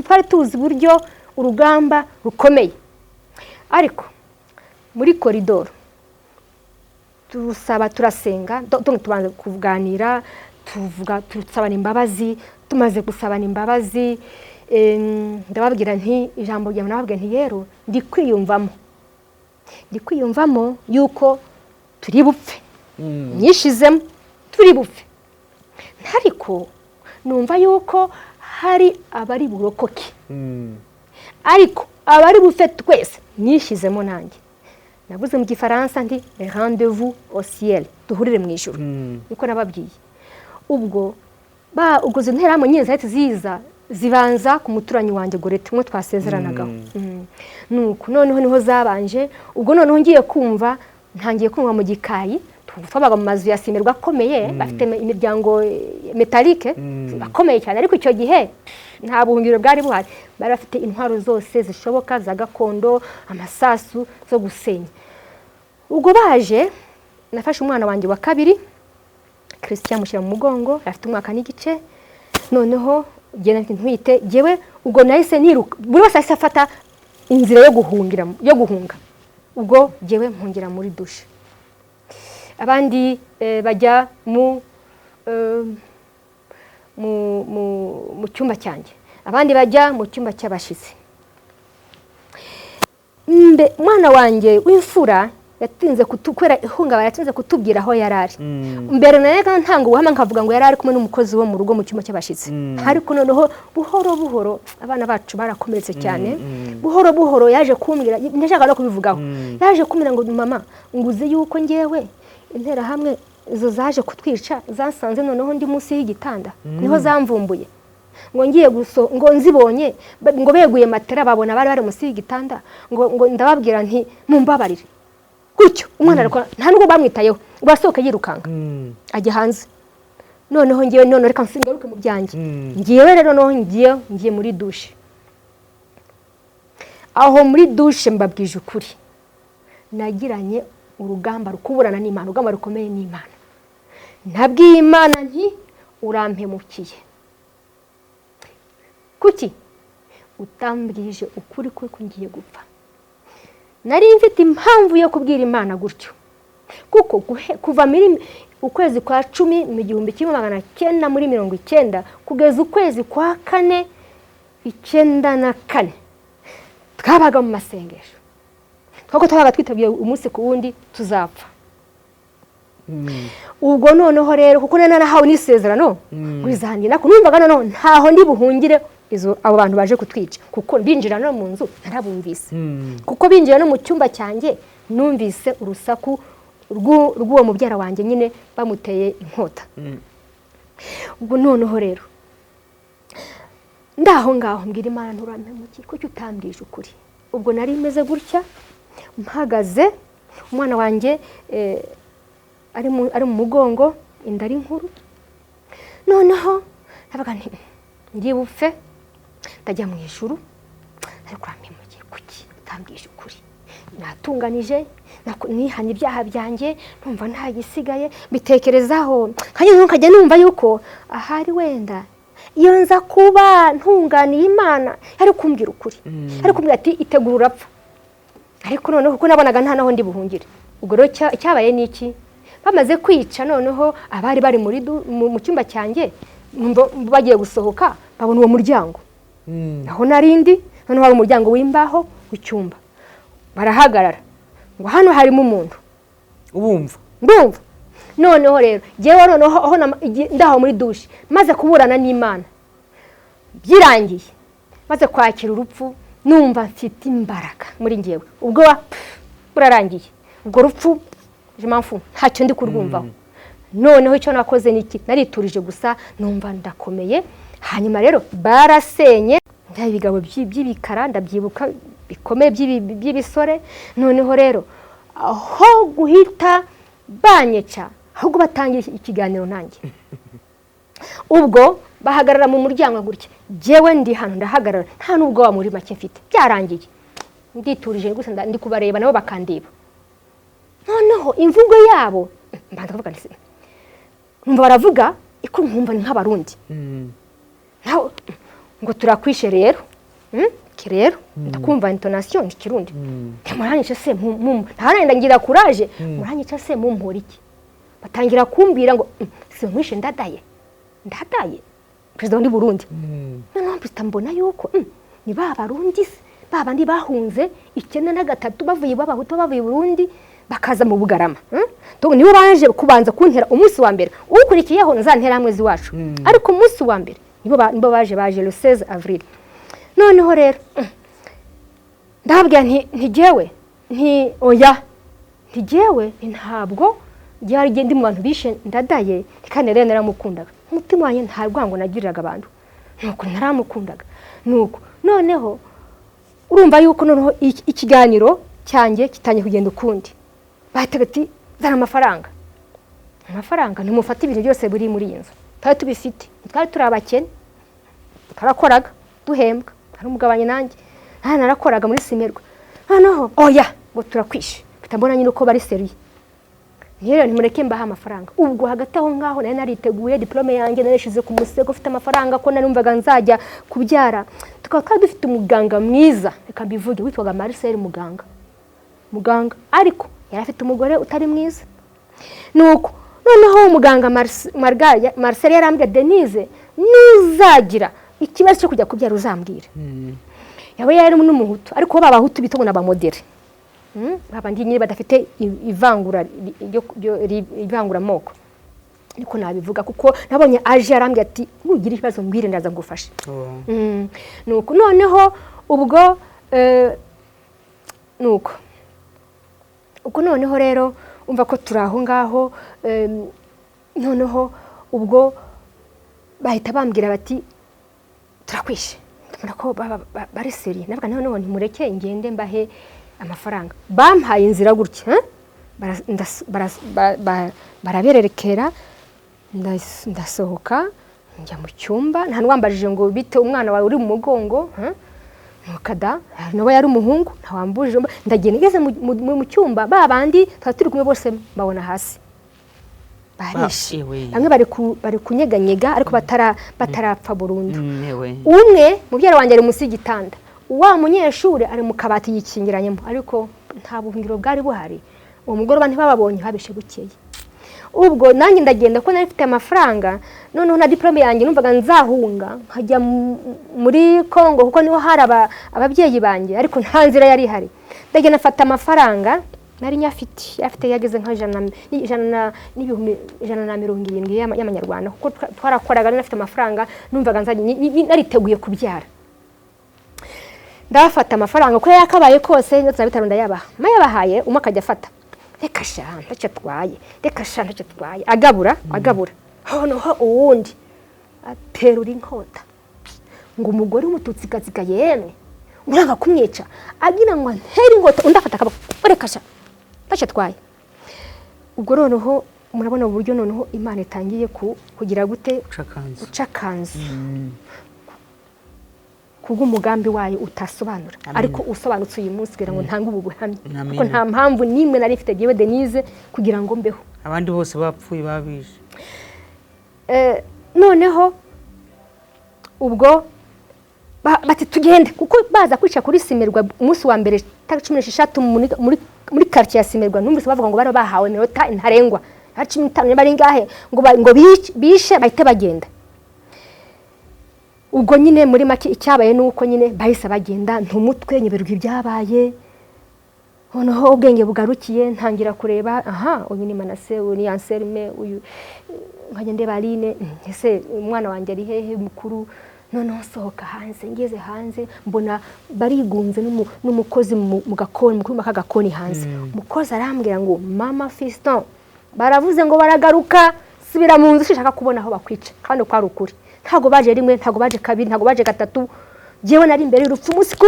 twari tuzi buryo urugamba rukomeye ariko muri koridoro turasenga tubanza kuganira tusabana imbabazi tumaze gusabana imbabazi ndababwira nti ijambo rya nababwira nti yero ndikwiyumvamo yuko turi bupfe nyishizemo turi bupfe ariko numva yuko hari abari burokoke ariko abari bupfe twese nyishizemo nanjye navuze mu Gifaransa nti rendez-vous au ciel duhurire mu ijuru niko nababwiye ubwo uguze nteramo nyinza ziza zibanza ku muturanyi wanjye Gorete mwe twasezeranaga nuko noneho niho zabanje ubwo noneho ngiye kumva ntangiye kumva mu gikayi twabaga mu mazu ya Simerwa akomeye bafite imiryango metalike akomeye cyane ariko icyo gihe nta buhungiro bwari buhari bari bafite intwaro zose zishoboka za gakondo amasasu zo gusenya ubwo baje nafashe umwana wanjye wa kabiri Christian mushyira mu mugongo afite umwaka n'igice noneho genda ntwite jewe ubwo nahise niruka buri wese afata inzira yo guhunga ubwo jewe mpungira muri dushe abandi bajya mu cyumba cyanjye abandi bajya mu cyumba cy'abashitsi mwana wanjye w'imfura yatinze kutukwera ihungabana yatinze kutubwira aho yarari mbere naye ntanga ubuhamya nkavuga ngo yarari kumwe n'umukozi wo mu rugo mu cyumba cy'abashitsi ariko noneho buhoro abana bacu barakomeretse cyane buhoro yaje kumbwira ndashaka no kubivugaho yaje kumbwira ngo mama nguze yuko ngewe intera hamwe izo zaje kutwica zasanze noneho ndi munsi y'igitanda niho zamvumbuye ngo ngiye ngo nzibonye ngo beguye matera babona bari munsi y'igitanda ngo ndababwira nti mumbabarire gutyo umwana ariko nta nubwo bamwitayeho basohoka yirukanga ajya hanze noneho ngiye none reka nsingaruke mu byanjye ngiye rero noneho ngiye muri dushe aho muri dushe mbabwije ukuri nagiranye urugamba rukuburana n'Imana urugamba rukomeye n'Imana nabwiye Imana nti urampemukiye kuki utambwije ukuri ko ngiye gupfa nari mfite impamvu yo kubwira Imana gutyo kuko kuva muri ukwezi kwa 10 mu 1990 muri 1990 kugeza ukwezi kwa 4 1994 twabaga mu masengesho twako twabaga twitabiye umunsi ku wundi tuzapfa ubwo noneho rero kuko nanahawe n'isezerano gwizangi nako numvaga noneho ntaho ndi buhungire izo abo bantu baje kutwica kuko binjira no mu nzu narabumvise kuko binjira no mu cyumba cyanjye numvise urusaku rw'uwo mubyara wanjye nyine bamuteye inkota ubwo noneho rero ndaho ngaho mbwira Imana nturampemukiye kuko utambwije ukuri ubwo nari meze gutya mpagaze umwana wanjye ari mu mugongo indari nkuru noneho nabaga ngiye bupfe ndajya mu ijuru ariko urampemukiye kuki utambwije ukuri natunganije nihana ibyaha byanjye numva nta gisigaye bitekerezaho nkajya numva yuko ahari wenda iyo nza kuba ntunganiye Imana yari kumbwira ukuri yari kumbwira ati itegura urapfa ariko noneho kuko nabonaga nta naho ndi buhungire ubwo rero cyabaye niki bamaze kwica noneho abari bari mu cyumba cyanjye bagiye gusohoka babona uwo muryango aho narindi noneho hari umuryango w'imbaho w'icyumba barahagarara ngo hano harimo umuntu ubumva ndumva noneho rero jewe noneho aho ndaho muri dushe maze kuburana n'Imana byirangiye maze kwakira urupfu numva mfite imbaraga muri ngewe ubwo burarangiye ubwo rupfu jimanfu ntacyo ndi kurwumvaho noneho icyo nakoze niki nariturije gusa numva ndakomeye hanyuma rero barasenye ndabigabo by'ibikara ndabyibuka bikomeye by'ibisore noneho rero aho guhita banyeca ahubwo batangiye ikiganiro nanjye ubwo bahagarara mu muryango gutya jewe ndi hano ndahagarara nta nubwo wa muri make mfite byarangiye nditurije gusa ndi kubareba nabo bakandiba noneho imvugo yabo mbanza kuvuga nti numva baravuga iko nkumva ni nk'abarundi naho ngo turakwishe rero kirero ndakumva intonation ikirundi muranyisha se ntarenda ngira courage muranyisha se mumpora iki batangira kumbira ngo se nkwishe ndadaye president w'u Burundi noneho mpita mbona yuko ni barundi baba ndi bahunze 1993 bavuye babahuto bavuye Burundi bakaza mu Bugarama donc nibo baje kubanza kuntera umunsi wa mbere ukurikiyeho nzantera hamwe ziwacu ariko umunsi wa mbere nibo baje le 16 avril noneho rero ndababwira ntijewe oya ntijewe ntabwo ryari ndi mu bantu bishe ndadaye kandi rero naramukundaga umutima wanjye nta rwango nagiriraga abantu nuko naramukundaga nuko noneho urumva yuko noneho ikiganiro cyanjye kitanye kugenda ukundi bahitaga ati zana amafaranga nimufata ibintu byose buri muri iyi nzu twari tubifite twari turi abakene twarakoraga duhembwa hari umugabanye nanjye narakoraga muri Simerwa noneho oya ngo turakwishe bitambona nyine uko bari seriye rero nimureke mbaha amafaranga ubwo hagati aho ngaho nari nariteguye diplome yanjye nareshize ku musego ufite amafaranga ko narumvaga nzajya kubyara tukaba dufite umuganga mwiza reka mbivuge witwaga Marcel muganga ariko yari afite umugore utari mwiza nuko noneho umuganga Marcel yarambye Denise nuzagira ikibazo cyo kujya kubyara uzambwira yawe yari n'umuhutu ariko babahutu bito ngo nabamodere babandi nyine badafite ivangura moko niko nabivuga kuko nabonye aje arambye ati nugira ikibazo mbwire ndaza ngufashe nuko noneho ubwo uko noneho rero umva ko turaho ngaho noneho ubwo bahita bambwira bati turakwishe ko bari seri navuga noneho ntimureke ngende mbahe amafaranga bampaye inzira gutya barabererekera ndasohoka njya mu cyumba nta nwambajije ngo bite umwana wawe uri mu mugongo nukada nawe yari umuhungu ntawambujije ndagenda ngeze mu cyumba babandi turi kumwe bose babona hasi barishe bamwe bari kunyeganyega ariko batarapfa burundu umwe mubyara wanjye ari munsi y'igitanda wa munyeshuri ari mu kabati yikingiranyemo ariko nta buhungiro bwari buhari uwo mugoroba ntibababonye habishe bukeye ubwo nanjye ndagenda ko nari mfite amafaranga noneho na diplome yanjye numvaga nzahunga nkajya muri Kongo kuko niho hari ababyeyi banjye ariko nta nzira yari ihari ndagenda mfata amafaranga nari nyafite yageze nka 170 y'amanyarwanda kuko twarakoraga nafite amafaranga numvaga nariteguye kubyara ndafata amafaranga ko yakabaye kose ndetse bitaro ndayabaha mayabahaye umwe akajya afata reka shanta cyo twaye agabura noneho uwundi aterura inkota ngo umugore w'umututsi kaziga yemwe uranga kumwica agira ngo nteri ingota undi afata akaboko reka shanta twaye ubwo noneho murabona uburyo noneho Imana itangiye kugira gute ucakanzu kuko umugambi wayo utasobanura ariko usobanutse uyu munsi kugira ngo ntange ubu buhamya kuko nta mpamvu nimwe nari mfite giwe Denise kugira ngo mbeho abandi bose bapfuye babije noneho ubwo bati tugende kuko baza kwica kuri Simerwa umunsi wa mbere 16 muri quartier ya Simerwa numvise bavuga ngo bari bahawe minota ntarengwa 15 bari ngahe ngo bishe bahite bagenda ubwo nyine muri make icyabaye nuko nyine bahise bagenda ntumutwe nyiberwa ibyabaye noneho ubwenge bugarukiye ntangira kureba uyu ni Manase, uyu ni Anselme, uyu nkajya ndeba Aline, ese umwana wanjye ari hehe mukuru. Noneho sohoka hanze, ngeze hanze mbona barigunze n'umukozi mu gakoni, mu kuma k'agakoni hanze. Umukozi arambwira ngo mama Fiston baravuze ngo baragaruka, subira mu nzu ushaka kubona aho bakwica. Kandi kwa rukuri ntago baje rimwe, ntago baje kabiri, ntago baje gatatu, jewe nari imbere y'urupfu umunsi ku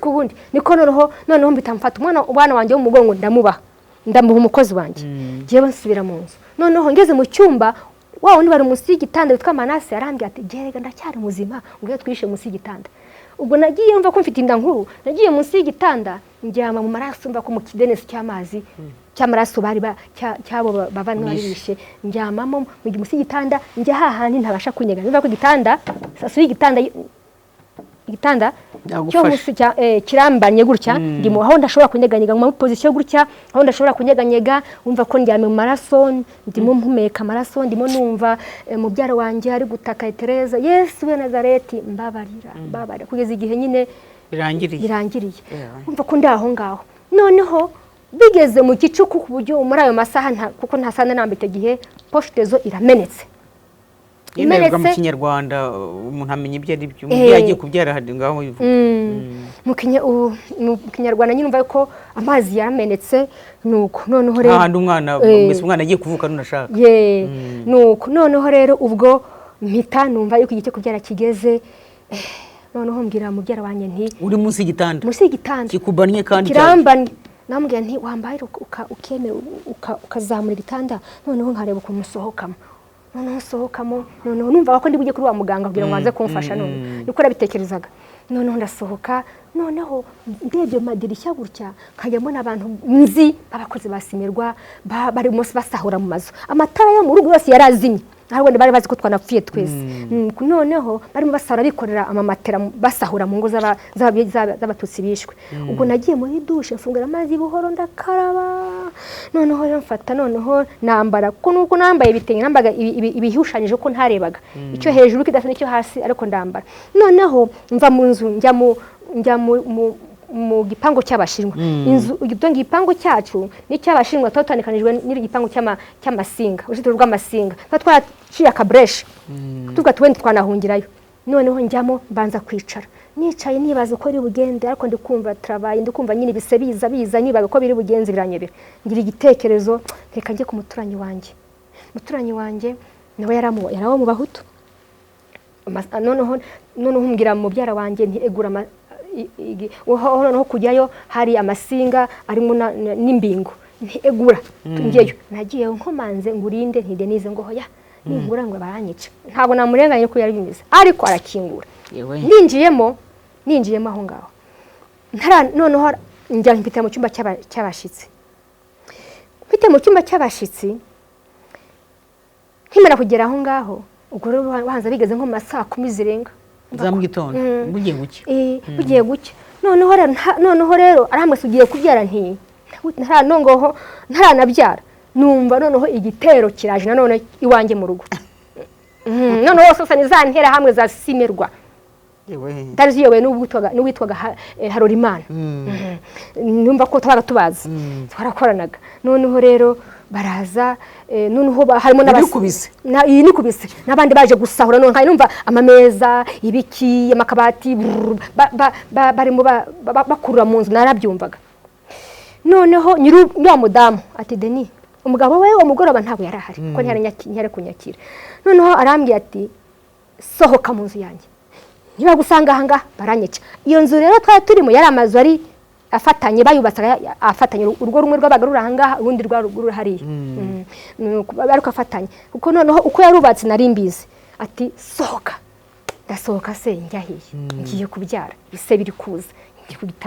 wundi. Niko noneho mbita mfata umwana wanjye wo mu mugongo ndamuha umukozi wanjye, jewe nsubira mu nzu. Noneho ngeze mu cyumba, wundi bari munsi y'igitanda witwa Manase arambwira ati gerega ndacyari muzima, ubwo twishe munsi y'igitanda. Ubwo nagiye mva ko mfite inda nkuru, nagiye munsi y'igitanda njyama mu maraso, mva ko mu kidenesi cy'amazi cy'amaraso bari cyabo bavanywe barishe, njyamamo mu munsi y'igitanda, njya hahandi ntabasha kunyega. Mva ko igitanda sasu y'igitanda cyo munsi kirambanye gutya, ndimo aho ndashobora kunyeganyega mu position gutya, aho ndashobora kunyeganyega, umva ko njyame mu maraso, ndimo mpumeka amaraso, ndimo numva mubyara wanjye ari gutaka Tereza, Yesu we Nazareti mbabarira kugeza igihe nyine birangiriye. Umva ko ndaho ngaho. Noneho bigeze mu gicuku ku buryo muri ayo masaha kuko ntasana nambite gihe poste zo iramenetse. Imererwa mu Kinyarwanda umuntu amenya ibyo ari byo, umubyeyi agiye kubyara hadi ngaho bivuga. Mu Kinyarwanda nyine umva ko amazi yaramenetse, nuko noneho rero ahandi umwana agiye kuvuka nunashaka. Nuko noneho rero ubwo mpita numva yuko igice kubyara kigeze. Noneho mbwira mubyara wanjye nti uri munsi y'igitanda, kikubanye kandi kirambanye. Namubwira nti wambaye ukeme ukazamura igitanda, noneho nkareba ukuntu usohokamo. Noneho sohokamo, noneho numva ko ndi bujye kuri wa muganga kugira ngo aze kumfasha. None niko nabitekerezaga. Noneho ndasohoka, noneho ndebye madirishya gutya nkajya mbona abantu nzi abakozi basimirwa bari munsi basahura mu mazu, amatara yo mu rugo yose yarazimye, ahubwo bari bazi ko twanapfuye twese. Noneho barimo basahura bikorera amamatera basahura mu ngo z'abatutsi bishwe. Ubwo nagiye muri douche mfungura amazi buhoro ndakaraba. Noneho rero mfata, noneho nambara kuko nambaye ibitenge, nambaga ibihushanyije ko ntarebaga icyo hejuru kidafite icyo hasi, ariko ndambara. Noneho mva mu nzu njya mu gipango cy'Abashinwa. Inzu igipango cyacu ni cy'Abashinwa, totanikanijwe n'igipango cy'Amasinga, uruzitiro rw'Amasinga. Twaraciye akabresh tuvuga twende twanahungirayo. Noneho njyamo mbanza kwicara, nicaye nibaza uko ari bugende, ariko ndikumva travaye, ndikumva nyine bise biza nibaga ko biri bugenze biranyebera. Ngira igitekerezo, reka njye ku muturanyi wanjye nawe yarawo mu Bahutu. Noneho mbwira mubyara wanjye nti egura noneho kujyayo hari Amasinga arimo n'imbingo, nti egura njyeyo. Nagiye nkomanze ngurinde nti Denise ngo hoya ningura ngo baranyica. Ntabwo namurenganye ko yari bimeze, ariko arakingura. Ninjiyemo aho ngaho noneho njya mpita mu cyumba cy'abashitsi. Nkimara kugera aho ngaho, ubwo rero bahanza bigeze nko mu saa 10 zirenga za mu gitondo, bugiye gucya. Noneho rero aramwese ugiye kubyara nti ntaranabyara, numva noneho igitero kiraje nanone iwanjye mu rugo. Noneho sasa nizantera hamwe za simerwa. Ndaziyowe n'uwitwaga Harorimana. Numva ko tubazi twarakoranaga. Noneho rero baraza, noneho harimo nikubise n'abandi baje gusahura. None numva amameza, ibiki, amakabati barimo bakurura mu nzu, narabyumvaga. Noneho nywa mudamu ati Denis, umugabo we umugoroba ntabwo yarahari ko ntiyari kunyakira. Noneho arambwiye ati sohoka mu nzu yanjye, niba gusanga aha baranyica. Iyo nzu rero twari turimo yari amazu ari afatanye, bayubatsaga afatanye, urugo rumwe rw'abagarura aha ngaha, urundi rw'aruguru hariya. Ariko afatanye kuko noneho uko yarubatse nari mbizi. Ati sohoka. Ndasohoka se njya hiye, ngiye kubyara, bise biri kuza,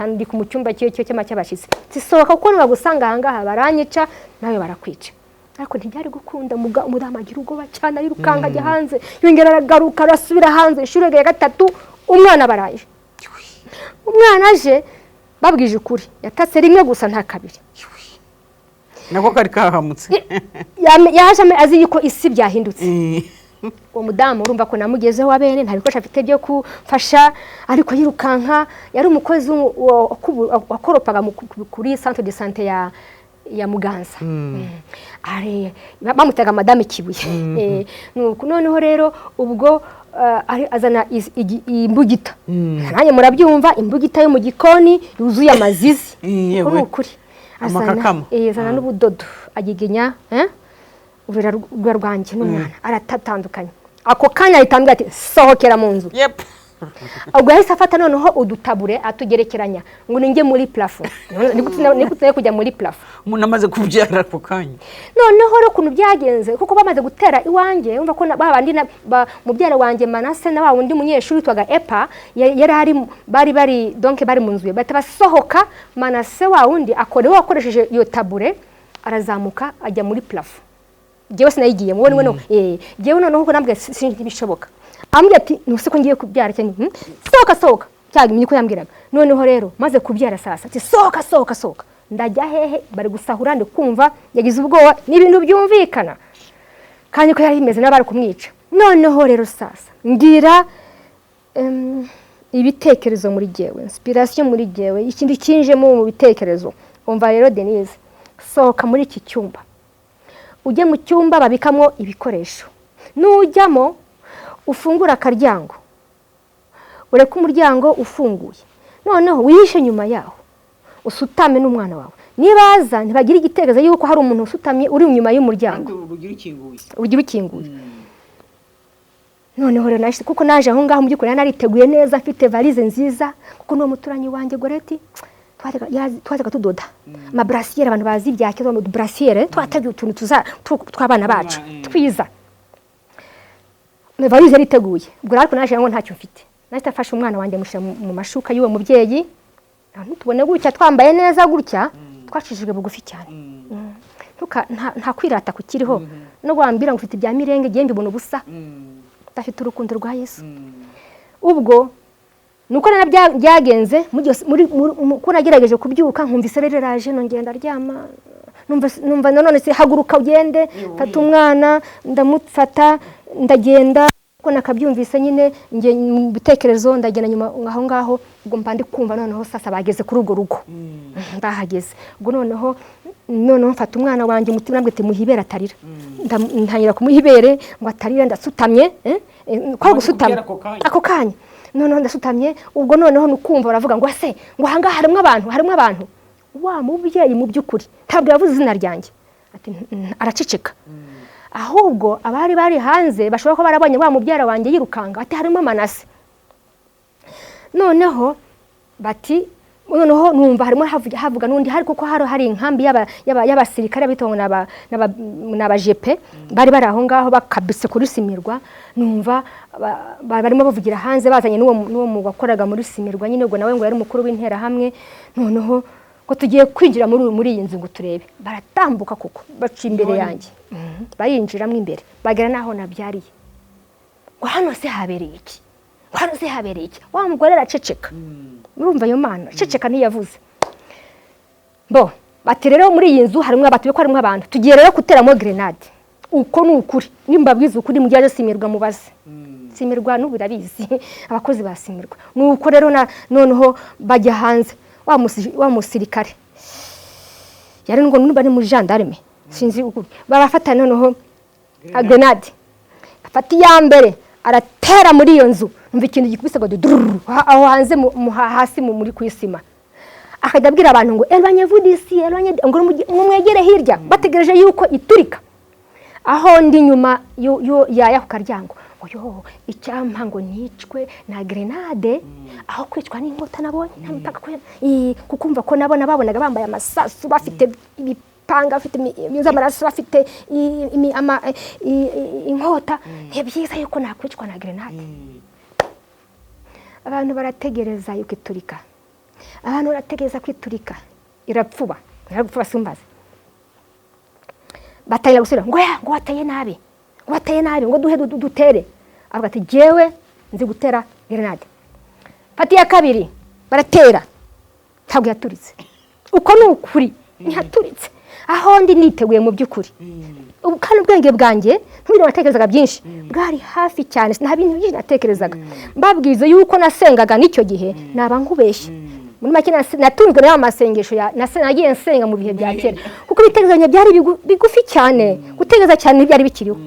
ndi ku cyumba cy'abashitsi. Sisohoka kuko niba gusanga aha ngaha baranyica nawe barakwica. Ariko ntibyari gukunda. Umudamu agira ubwoba cyane, arirukanga ajya hanze, yongera aragaruka arasubira hanze. Inshuro ya gatatu umwana baraje. Umwana aje babwije ukuri, yatatse rimwe gusa nta kabiri. Nako kari kahamutse. Yaje azi yuko isi byahindutse. uwo mudamu urumva ko namugezeho wabene nta bikoresho afite byo kufasha ariko yirukanka yari umukozi wakoropaga kuri centre de santé ya Muganza. Are bamutega madame Kibuye. Noneho rero ubwo azana imbugita. Nanjye murabyumva imbugita yo mu gikoni yuzuye amazizi. Ko nukuri. Azana n'ubudodo agigenya ubera rwanjye n'umwana aratatandukanye. Ako kanya ahitambira ati sohokera mu nzu. Ubwo yahise afata noneho udutabure atugerekeranya ngo ninge muri plafond. Nigutse kujya muri plafond. Umuntu amaze kubyara ako kanya. Noneho rero kuntu byagenze kuko bamaze gutera iwanjye umva ko babandi mubyara wanjye Manase na wa undi munyeshuri twaga Epa yari ari bari donc bari mu nzu bata basohoka Manase wa undi akorewe akoresheje iyo tabure arazamuka ajya muri plafond. Jewe sinayigiye mubone no jewe noneho ko nambwe sinibishoboka. Ambye ati nuse ko ngiye kubyara cyane soka cyagimye ko yambwiraga noneho rero maze kubyara sasa ati soka ndajya hehe bari gusahura ndi kumva yagize ubwoba n'ibintu byumvikana kandi ko yari imeze n'abari kumwica noneho rero sasa ngira ibitekerezo muri jewe inspiration muri jewe ikindi kinjemo mu bitekerezo umva rero Denise soka muri iki cyumba ujye mu cyumba babikamwo ibikoresho nujyamo ufungura akaryango ureka umuryango ufunguye noneho wihishe nyuma yaho usutame n'umwana wawe nibaza ntibagira igitekerezo yuko hari umuntu usutamye uri inyuma y'umuryango urugira ukinguye noneho rero nashyize kuko naje aho ngaho mu by'ukuri nariteguye neza afite valise nziza kuko n'uwo muturanyi wanjye Goreti twajyaga tudoda amabrasiere abantu bazi ibyake zo brasiere twatagiye utuntu tw'abana bacu twiza valise yariteguye ubwo ariko naje ngo ntacyo mfite nahita afashe umwana wanjye mushyira mu mashuka y'uwo mubyeyi ntitubone gutya twambaye neza gutya twacishijwe bugufi cyane nta kwirata kukiriho no gwambira ngo ufite ibya mirenge gende ubona ubusa dafite urukundo rwa Yesu ubwo nuko byagenze muri ko nagerageje kubyuka nkumvise rero raje nongenda ryama numva nanone se haguruka ugende fata umwana ndamufata ndagenda ko nakabyumvise nyine nge mu bitekerezo ndagenda nyuma aho ngaho ubwo mpandi kumva noneho sasa bageze kuri urwo rugo ndahageze ubwo noneho mfata umwana wanjye umutima nabwe ati muhibera atarira ntanyira kumuhibere ngo atarira ndasutamye kwa gusutama ako kanya noneho ndasutamye ubwo noneho nukumva baravuga ngo ase ngo hanga harimo abantu wa mubyeyi mu by'ukuri ntabwo yavuze izina ryanjye ati araceceka ahubwo abari bari hanze bashobora ko barabonye wa mubyara wanjye yirukanga ati harimo Manase noneho bati noneho numva harimo havuga nundi hari kuko hari inkambi y'abasirikare bitongo n'aba GP bari aho ngaho bakabise kuri Simirwa numva barimo bavugira hanze bazanye n'uwo mu bakoraga muri Simirwa nyine ubwo nawe ngo yari mukuru w'intera hamwe noneho ko tugiye kwinjira muri iyi nzu ngo turebe baratambuka kuko baca imbere yanjye bayinjiramo imbere bagera naho nabyariye ngo hano se habereye iki wa mugore araceceka urumva yo mana ceceka ntiyavuze bati rero muri iyi nzu harimo abatu biko harimo abantu tugiye rero guteramo grenade uko nukuri nimbabwiza ukuri mu gihe Simirwa mubaze Simirwa n'ubirabizi abakozi ba Simirwa nuko rero noneho bajya hanze wa musirikare yari ngo n'ubari mu gendarme sinzi ukuri barafata noneho grenade afata ya mbere aratera muri iyo nzu umva ikintu gikubise ngo aho hanze hasi muri kwisima akajya abantu ngo elbanyez-vous d'ici ngo mwegere hirya bategereje yuko iturika aho ndi nyuma ya karyango oyo icyampa ngo nicwe na grenade aho kwicwa n'inkota nabonye ntampaka kukumva ko babonaga bambaye amasasu bafite ibipanga bafite imyuzamaraso bafite inkota ntibyiza yuko nakwicwa na grenade abantu barategereza yuko iturika abantu barategereza kwiturika irapfuba sumbaze batayira gusura ngo wateye nabi ngo dutere avuga ati jewe nzi gutera grenade fati ya kabiri baratera ntabwo yaturitse uko nukuri ntiyaturitse aho ndi niteguye mu by'ukuri kandi ubwenge bwanjye ntubwire natekerezaga byinshi bwari hafi cyane nta bintu byinshi natekerezaga mbabwize yuko nasengaga n'icyo gihe naba nkubeshye muri make natunzwe n'aya masengesho nagiye nsenga mu bihe bya kera kuko ibitekerezo byari bigufi cyane gutekereza cyane ntibyari bikiriho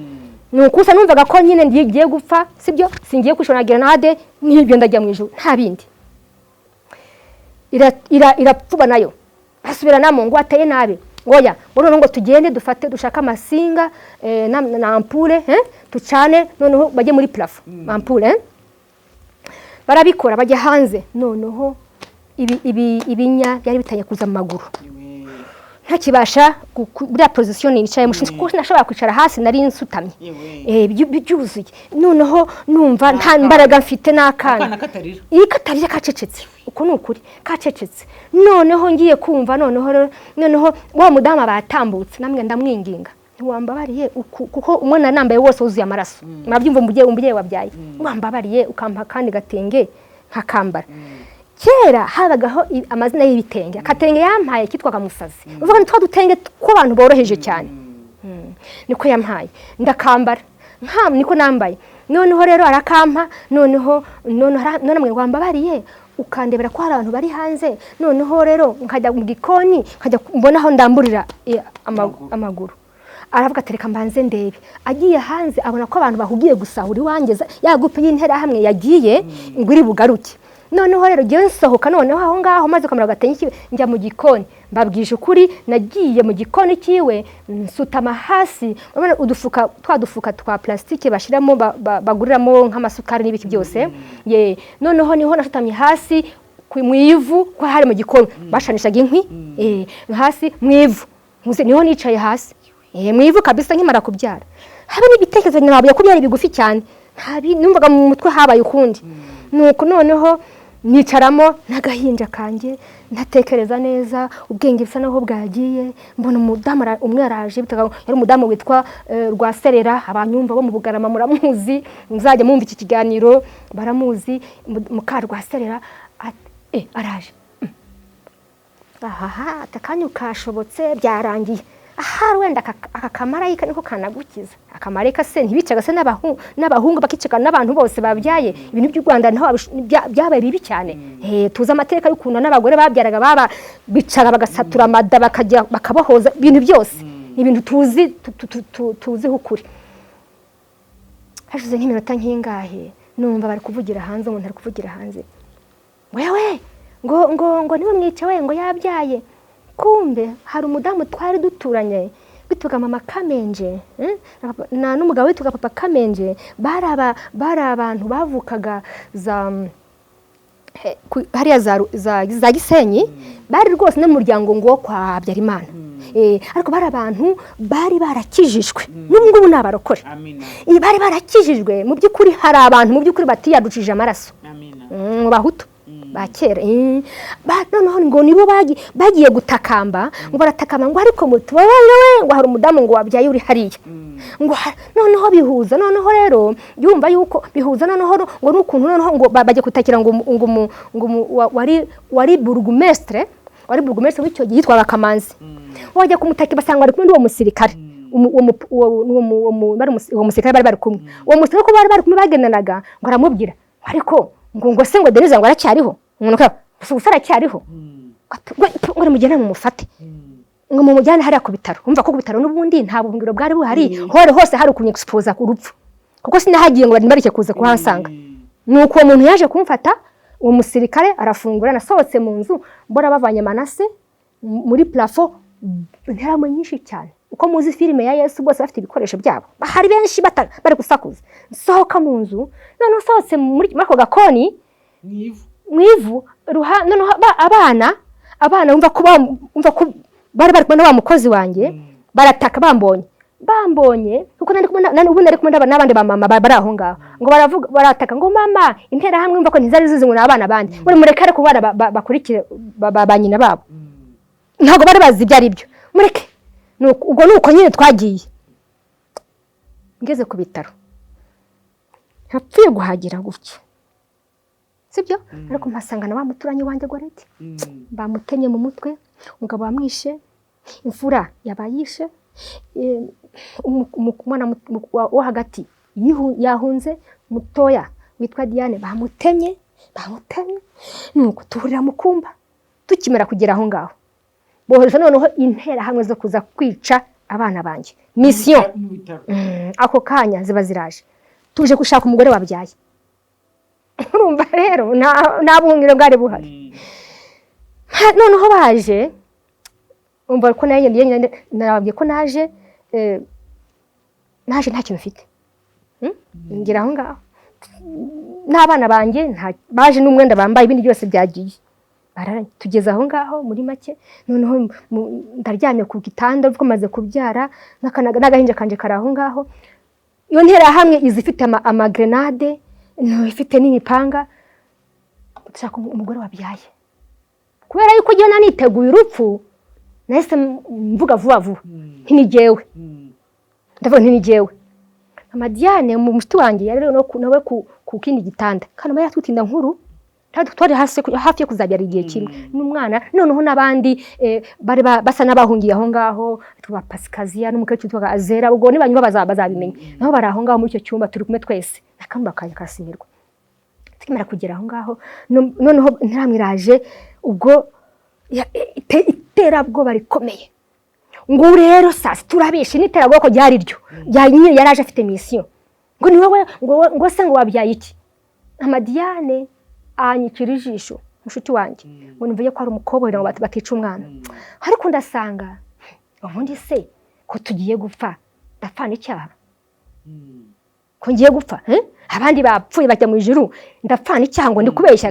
nuko usa numvaga ko nyine ngiye gupfa sibyo singiye kwishora na grenade n'ibyo ndajya mu ijuru nta bindi irapfuba nayo basubiranamo ngo ateye nabi ngoya ngo tugende dushaka amasinga na ampule tucane noneho bajye muri plafo ampule barabikora bajya hanze noneho ibinya byari bitanye kuza mu maguru ntakibasha bya position nicaye mushinzwe kuko nashobora kwicara hasi nari nsutamye byuzuye noneho numva nta mbaraga mfite n'akana katarira kacecetse uko nukuri kacecetse noneho ngiye kumva noneho wa mudama batambutse namwe ndamwinginga ntiwambabariye kuko umwana nambaye wose wuzuye amaraso murabyumva umubyeyi wabyaye wambabariye ukampa kandi gatenge nkakambara kera habagaho amazina y'ibitenge akatenge yampaye kitwaga musazi uvuga ni twa dutenge tw'abantu boroheje cyane niko yampaye ndakambara niko nambaye noneho rero arakampa noneho mwe wambabariye ukandebera ko hari abantu bari hanze noneho rero nkajya mu gikoni nkajya mbona aho ndamburira amaguru aravuga atereka mbanze ndebe agiye hanze abona ko abantu bahugiye gusahura iwangeza yagupe y'intera hamwe yagiye nguri bugaruke noneho rero giye nsohoka noneho aho ngaho maze kamera gatenge njya mu gikoni mbabwije ukuri nagiye mu gikoni kiwe nsutama hasi urabona twadufuka twa plastike bashiramo baguriramo nk'amasukari n'ibiki byose noneho niho nashutamye hasi mu ivu ko hari mu gikoni bashanishaga inkwi hasi mu ivu niho nicaye hasi mu ivu kabisa nkimara kubyara habe n'ibitekerezo nabyo ko byari bigufi cyane numvaga mu mutwe habaye ukundi nuko noneho nicaramo n'agahinja kanjye ntatekereza neza ubwenge bisa naho bwagiye mbona umudamu umwe araje yari umudamu witwa Rwaserera abanyumva bo mu Bugarama muramuzi muzajya mumva iki kiganiro baramuzi muka Rwaserera araje atakanyu kashobotse byarangiye aha wenda akamarayika niko kanagukiza akamarayika se ntibicaga se n'abahungu bakicika n'abantu bose babyaye ibintu by'u Rwanda naho byabaye bibi cyane tuza amateka y'ukuntu n'abagore babyaraga bicaga bagasatura amada bakabahoza ibintu byose ibintu tuzi ukuri hashize nk'iminota nk'ingahe numva bari kuvugira hanze umuntu ari kuvugira hanze wewe ngo niwe mwicaye ngo yabyaye kumbe hari umudamu twari duturanye bituga mama Kamenje na n'umugabo wituga papa Kamenje bari abantu bavukaga hariya za Gisenyi bari rwose n'umuryango ngo kwa Habyarimana ariko bari abantu bari barakijijwe n'ubwo ubu nabarokore bari barakijijwe mu by'ukuri hari abantu mu by'ukuri batiyaducije amaraso mu bahutu bakera noneho ngo nibo bagiye gutakamba ngo baratakamba ngo ariko mutubabaye ngo hari umudamu ngo wabyaye uri hariya ngo noneho bihuza noneho rero yumva yuko bihuza noneho ngo n'ukuntu noneho ngo bajye kutakira ngo wari burugumestre w'icyo gihe yitwaga Kamanzi wajya kumutaka basanga ari kumwe n'uwo musirikare uwo musirikare bari kumwe uwo musirikare ko bari kumwe bagendanaga ngo aramubwira ariko ngo se ngo Denise ngo aracyariho umuntu ka usara cyariho ngo mujyana mu mufate ngo mu mujyana hari ku bitaro umva ko ku bitaro n'ubundi nta buhungiro bwari buhari hose hari kunye expose ku rupfu kuko sinahagiye ngo barike kuza kuhansanga nuko uwo muntu yaje kumfata uwo musirikare arafungura nasohotse mu nzu mbora bavanye Manase muri plafo nteramo nyinshi cyane uko muzi filime ya Yesu bose bafite ibikoresho byabo bahari benshi bari gusakuza sohoka mu nzu none sohotse muri ako gakoni mwivu noneho abana umva ko bari kumwe na mukozi wanjye barataka bambonye kuko nari kumwe n'abandi ba mama bari aho ngaho ngo barataka ngo mama intera hamwe umva ko ntizari zizi ngo n'abana bandi muri murekare ku bana bakurikire ba nyina babo ntago bari bazi ibyo ari byo mureke ubwo nuko nyine twagiye ngeze ku bitaro ntapfuye guhagira gutyo sibyo ariko mpasanga na wa muturanyi wanjye goreti bamutenye mu mutwe umugabo wamwishe imfura yabayishe, umwana wo hagati yahunze, mutoya witwa Diane bamutemye, nuko tuhurira mu kumba. Tukimera kugera aho ngaho bohereje noneho intera hamwe zo kuza kwica abana banjye. Mission ako kanya ziba ziraje, tuje gushaka umugore wabyaye. Urumva rero nta bwungiro bwari buhari. Noneho baje umva ko nababwiye ko naje nta kintu mfite. Ngira aho ngaho n'abana banjye baje n'umwenda bambaye, ibindi byose byagiye. Tugeze aho ngaho muri make, noneho ndaryamye ku gitanda maze kubyara, n'agahinja kanje kari aho ngaho. Iyo ntera hamwe izifite amagrenade, ifite n'imipanga, dushaka umugore wabyaye. Kubera yuko igihe naniteguye urupfu, nahise mvuga vuba vuba ntinigewe. Ndavuga ntinigewe. Diane umushiti wanjye yari nawe ku kindi gitanda, kandi yatwitinda nkuru, twari hafi yo kuzabyara igihe kimwe n'umwana. Noneho n'abandi bari basa n'abahungiye aho ngaho, tuba Pasikaziya n'umukecuru twaga Azera, ubwo nibanyuma bazabimenya. Naho bari aho ngaho muri icyo cyumba turi kumwe twese, nakamba kanya kasimirwa. Tukimara kugera aho ngaho, noneho ntiramwiraje, ubwo iterabwoba rikomeye. Ngo rero sasa turabishe n'iterabwoba ko ryari ryo nyine yaraje afite mission, ngo ni wowe ngo se ngo wabyaye iki. Diane anyikira ijisho mushiti wanjye, ngo nivuye ko ari umukobwa ngo batica umwana. Ariko ndasanga ubundi se ko tugiye gupfa, ndapfana icyaha ko ngiye gupfa, abandi bapfuye bajya mu ijuru, ndapfana icyaha ngo ndikubeshya.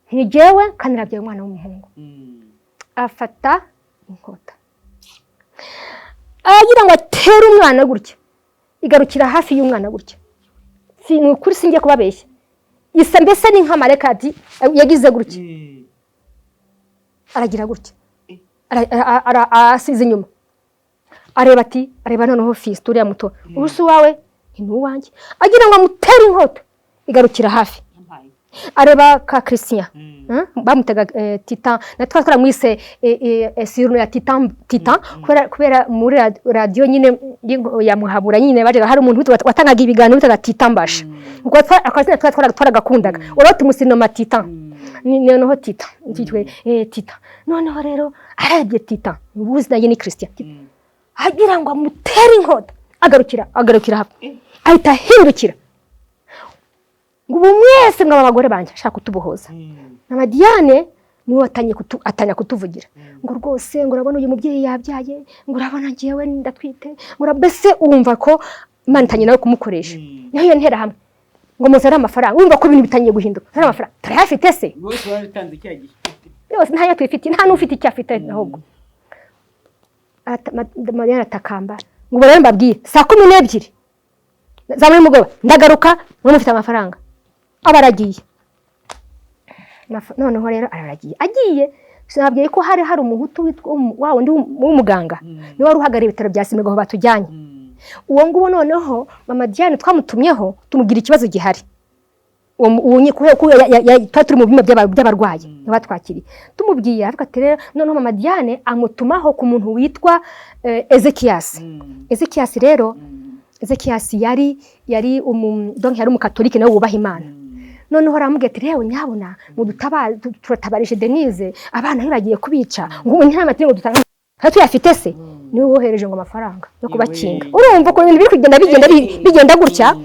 Ntigewe kandi nabyaye umwana w'umuhungu. Afata inkota agira ngo atere umwana gutya, igarukira hafi y'umwana gutya. Ukuri singiye kubabeshya, isa mbese ni nk'amarekadi yagize gutya, aragira gutya, asize inyuma, areba noneho fisi uriya muto, ubusa wawe ni uwanjye. Agira ngo amutere inkota, igarukira hafi. Areba ka Christian, bamutega Titan, natwa twaramwise sirno ya Titan, kubera muri radio nyine yamuhabura nyine baje hari umuntu watangaga ibiganiro bitaga Titan Mbasha, ubwo akazina twaragakundaga uroti musinoma Titan. Noneho Titan cyitwe Titan. Noneho rero arabye Titan, ubuzi naye ni Christian. Agira ngo amutere inkota, agarukira hafi, ahita hindukira. Ngo mwese mwa abagore banje ashaka kutubohoza. Na Diane niwe atanya kutuvugira, ngo rwose ngo urabona uyu mubyeyi yabyaye, ngo urabona ngiyewe ndatwite, ngo mbese umva ko Imana itanye nawe kumukoresha. Niyo ntera hamwe ngo muzara amafaranga, umva ko ibintu bitangiye guhinduka. Zara amafaranga turayafite se bose baratanze cyagiye yose nta yatwifite, nta n'ufite icyo afite. Ahubwo Mariya atakamba ngo rero mbabwiye saa 12 za muri mugoroba ndagaruka, mwe mufite amafaranga. Abaragiye noneho rero agiye sinabwiye ko hari umuhutu witwa wundi w'umuganga ni wari uhagarariye ibitaro bya Simirwa aho batujyanye. Uwo nguwo noneho mama Diane twamutumyeho tumugira ikibazo gihari, uwo turi mu bimwe by'abarwayi batwakiriye. Tumubwiye avuga ati rero noneho mama Diane amutumaho ku muntu witwa Ezekias. Rero Ezekias yari donc yari umukatolike nawe wubaha Imana. Noneho aramubwira ati rero nyabona turatabarije Denise, abana ntibagiye kubica, ngo nta matingo dutanga tuyafite se. Niwe wohereje ngo amafaranga yo kubakinga. Urumva ko ibintu biri bigenda gutya,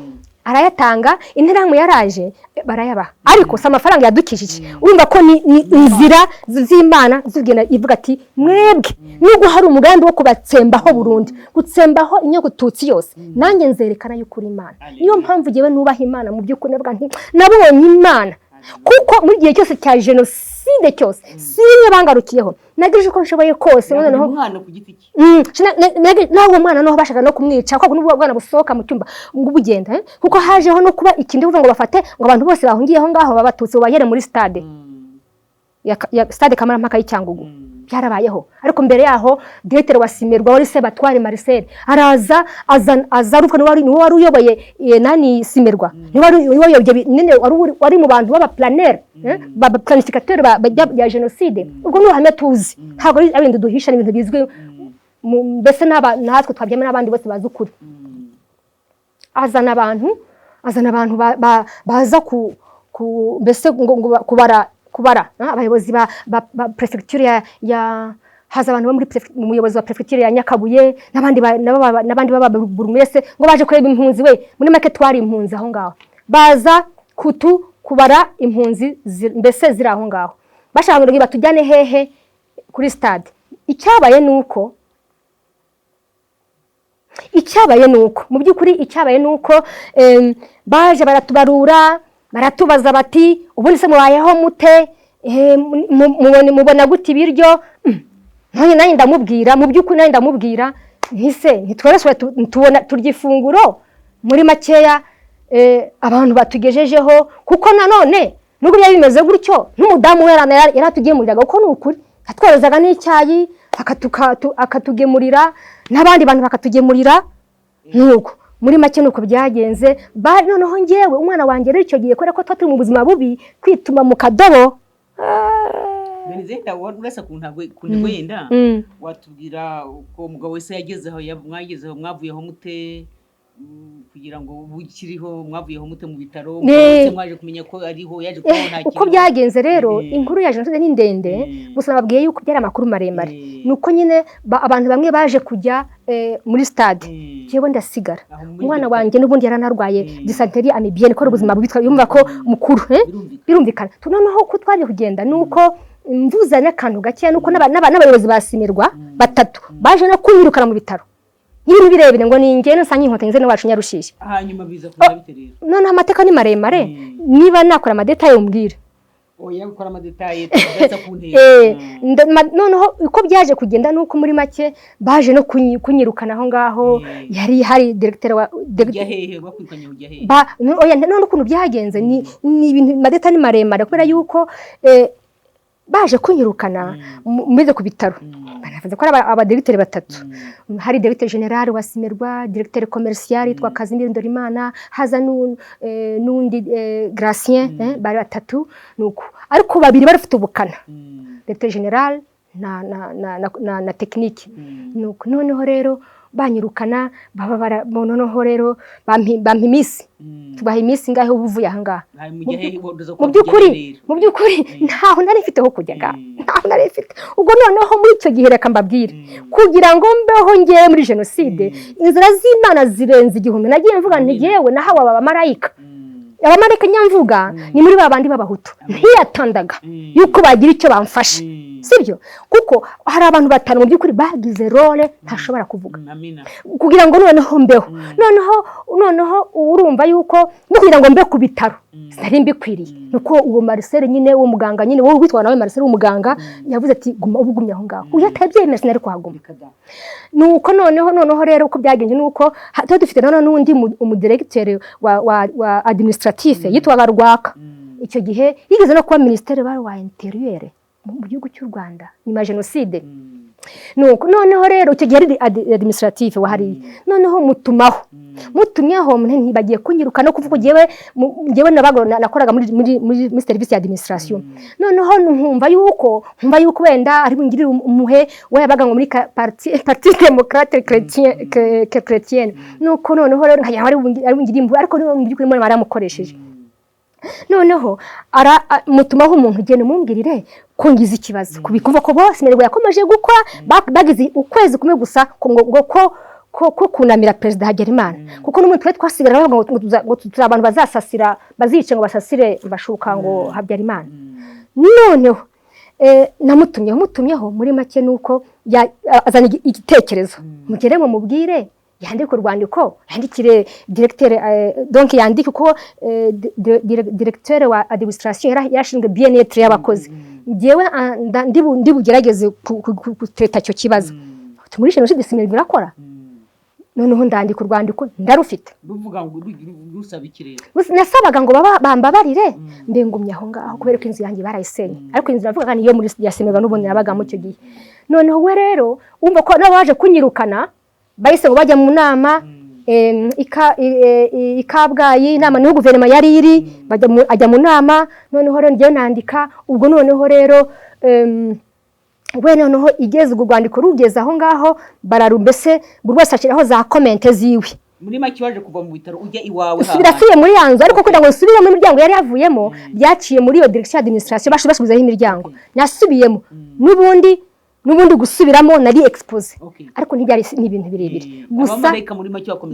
arayatanga. Interamwe yaraje barayabaha, ariko sa amafaranga yadukishije. Urumva ko ni inzira z'Imana zigena ivuga ati mwebwe nubwo hari umugambi wo kubatsembaho Burundi, gutsembaho inyogututsi yose, nanjye nzerekana yuko uri Imana. Niyo mpamvu jewe nubaha Imana mu by'ukuri navuga nti nabonye Imana, kuko muri gihe cyose cya genocide cyose sinye bangarukiyeho nagije ko nshoboye kose. Noneho umwana ku giti nawo mwana no bashaka no kumwica, kuko n'ubwo bwana busohoka mu cyumba ngo bugenda, kuko hajeho no kuba ikindi uvuga ngo bafate ngo abantu bose bahungiye aho ngaho babatutse bayere muri stade ya stade Kamarampaka y'Icyangugu. byarabayeho ariko mbere yaho directeur wa Simerwa wari Sebatware Marcel araza azaruka ni wari uyoboye nani Simerwa ni wari uyoboye nene wari mu bantu baba planner baba planificateur ya genocide ubwo ni Ubuhamya tuzi ntago ari ibintu duhisha n'ibintu bizwe mbese natwe twabyema n'abandi bose bazi ukuri azana abantu baza mbese kubara abayobozi ba prefecture ya haza abantu bo muri umuyobozi wa prefecture ya Nyakabuye n'abandi baba burumese ngo baje kureba impunzi we muri make twari impunzi aho ngaho baza kubara impunzi mbese ziri aho ngaho bashaka ngo batujyane hehe kuri stade icyabaye nuko mu by'ukuri icyabaye nuko baje baratubarura baratubaza bati ubundi se mubayeho mute mubona gute ibiryo nanjye ndamubwira mu by'ukuri nanjye ndamubwira ntitworoswe tubona turya ifunguro muri makeya abantu batugejejeho kuko nanone nubwo byari bimeze gutyo n'umudamu we yaratugemuriraga kuko ni ukuri yatworozaga n'icyayi akatugemurira n'abandi bantu bakatugemurira nuko muri make nuko byagenze noneho ngewe umwana wanjye rero icyo gihe kubera ko turi mu buzima bubi kwituma mu kadobo Denise urasa ku ntego yenda watubwira uko umugabo wese yagezeho mwavuyeho mute kugira ngo bukiriho mwavuyeho mute mu bitaro mwaje kumenya ko ariho yaje kubona uko byagenze rero inkuru ya jenoside ni ndende gusa nababwiye yuko byari amakuru maremare nuko nyine abantu bamwe baje kujya muri stade jewe ndasigara umwana wanjye n'ubundi yaranarwaye dysenterie amibienne ko ubuzima bubitwa yumva ko mukuru birumvikana noneho ko twari kugenda nuko mvuzanya akantu gake nuko n'abayobozi basimirwa batatu baje no kunyirukana mu bitaro n'ibintu birebire ngo ninge nsanye inkotanyi zene wacu Nyarushishi hanyuma biza kuba biterera none amateka ni maremare niba nakora amadetaye umbwire oya gukora amadetaye tuzaza ku ntego noneho uko byaje kugenda nuko muri make baje no kunyirukana aho ngaho yari hari directeur wa hehe bakwikanye ujya hehe oya none ukuntu byagenze ni ibintu amadeta ni maremare kubera yuko baje kunyirukana mbize ku bitaro banavuze ko abadirecteur batatu hari directeur general wa Simerwa directeur commercial yitwa Kazimiri Ndorimana haza n'undi Gracien bari batatu nuko ariko babiri barafite ubukana directeur general na technique nuko noneho rero banyirukana noneho rero bampa imisi tubaha imisi ngahe ubuvuye aha ngaha mu by'ukuri ntaho nari mfiteho kujyaga ntaho nari mfite ubwo noneho muri icyo gihe reka mbabwire kugira ngo mbeho ngewe muri jenoside inzira z'Imana zirenze igihumbi nagiye mvuga nti yewe nahawe abamarayika nyamvuga ni muri babandi b'abahutu ntiyatandaga yuko bagira icyo bamfashe sibyo kuko hari abantu batanu mu by'ukuri bagize role ntashobora kuvuga kugira ngo noneho mbeho noneho urumva yuko no kugira ngo mbe ku bitaro nari mbikwiriye nuko uwo Marcel nyine wo muganga nyine wowe witwa nawe Marcel w'umuganga yavuze ati guma ubugumye aho ngaho uyatabyemera sinari kuhaguma nuko noneho rero uko byagenze nuko tuba dufite n'undi umudirecteur wa administratif yitwaga Rwaka icyo gihe yigeze no kuba ministère wa intérieur mu gihugu cy'u Rwanda nyuma ya jenoside nuko noneho rero icyo gihe ari administratif wahari noneho mutumyeho ntibagiye kunyiruka no kuvuga ngewe nakoraga muri service ya administration noneho nkumva yuko wenda ari bungirira umuhe we yabaga ngo muri parti démocrate chrétienne nuko noneho rero ari bungirira impuhwe ariko mu by'ukuri muri baramukoresheje noneho mutumaho umuntu ugenda umumbwirire ko ngize ikibazo kubikuva ko bose Simerwa yakomeje gukora bagize ukwezi kumwe gusa ko kunamira Perezida Habyarimana kuko n'umuntu twe twasigara bavuga ngo abantu bazasasira bazice ngo basasire bashuka ngo Habyarimana noneho mutumyeho muri make nuko azana igitekerezo mugere mu mubwire yandike urwandiko yandikire directeur donc yandike ko directeur wa administration yarashinzwe bien-être y'abakozi ngewe ndi bugerageze kuteta cyo kibazo muri jenoside Simerwa irakora noneho ndandika urwandiko ndarufite ruvuga ngo rusaba ikirere nasabaga ngo bambabarire mbengumye aho ngaho kubera ko inzu yanjye barayisenye ariko inzu navuga niyo muri yasemerwa n'ubundi nabagamo icyo gihe noneho we rero umva ko nabaje kunyirukana bahise ngo bajya mu nama ikabwayi inama niho guverinoma yari iri ajya mu nama noneho rero ngiye nandika ubwo noneho rero we noneho igeze urwo rwandiko rugeze aho ngaho bararumbese buri wese ashyiraho za komente ziwe muri make waje kuva mu bitaro ujya iwawe birasubiye muri yanzu ariko kugira ngo nsubire mu miryango yari yavuyemo byaciye muri iyo direction administration basubizaho imiryango nasubiyemo n'ubundi gusubiramo nari expose ariko ntibyari n'ibintu birebire gusa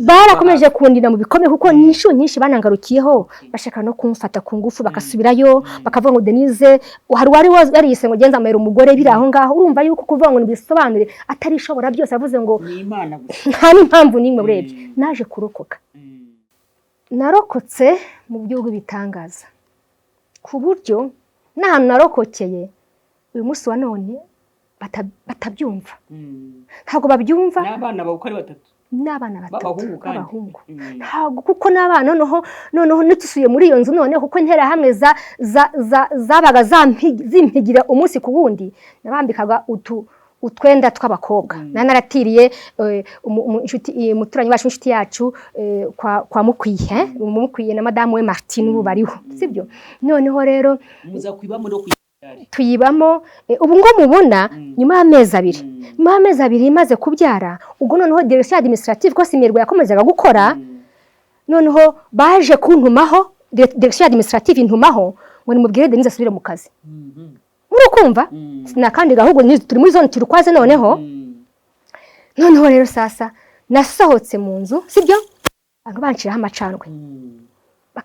barakomeje kundina mu bikomeye kuko nisho nyinshi banangarukiyeho bashaka no kumfata ku ngufu bakasubirayo bakavuga ngo Denise hari wari yariyise ngo genza amera umugore biri aho ngaho urumva yuko kuvuga ngo nibisobanure atari ishobora byose avuze ngo ni Imana gusa nta n'impamvu nimwe urebye naje kurokoka narokotse mu by'ubwo bitangaza ku buryo n'ahantu narokokeye uyu munsi wa none batabyumva ntabwo babyumva n'abana bawe uko ari batatu n'abana batatu b'abahungu ntabwo kuko n'abana noneho nitusuye muri iyo nzu noneho kuko intera hamwe zabaga zimpigira umunsi ku wundi nabambikaga utwenda tw'abakobwa naratiriye umuturanyi wacu inshuti yacu kwa mukwiye na madamu we Martine ubu bariho sibyo noneho rero muza kwibamo no tuyibamo ubu ngo mubona nyuma y'amezi abiri imaze kubyara ubwo noneho direction administrative ko simerwa yakomezaga gukora noneho baje kuntumaho direction administrative intumaho ngo nimubwire Denise asubire mu kazi murukumva sinakandi gahugu turi muri zone turukwaze noneho rero sasa nasohotse mu nzu sibyo banciraho amacandwe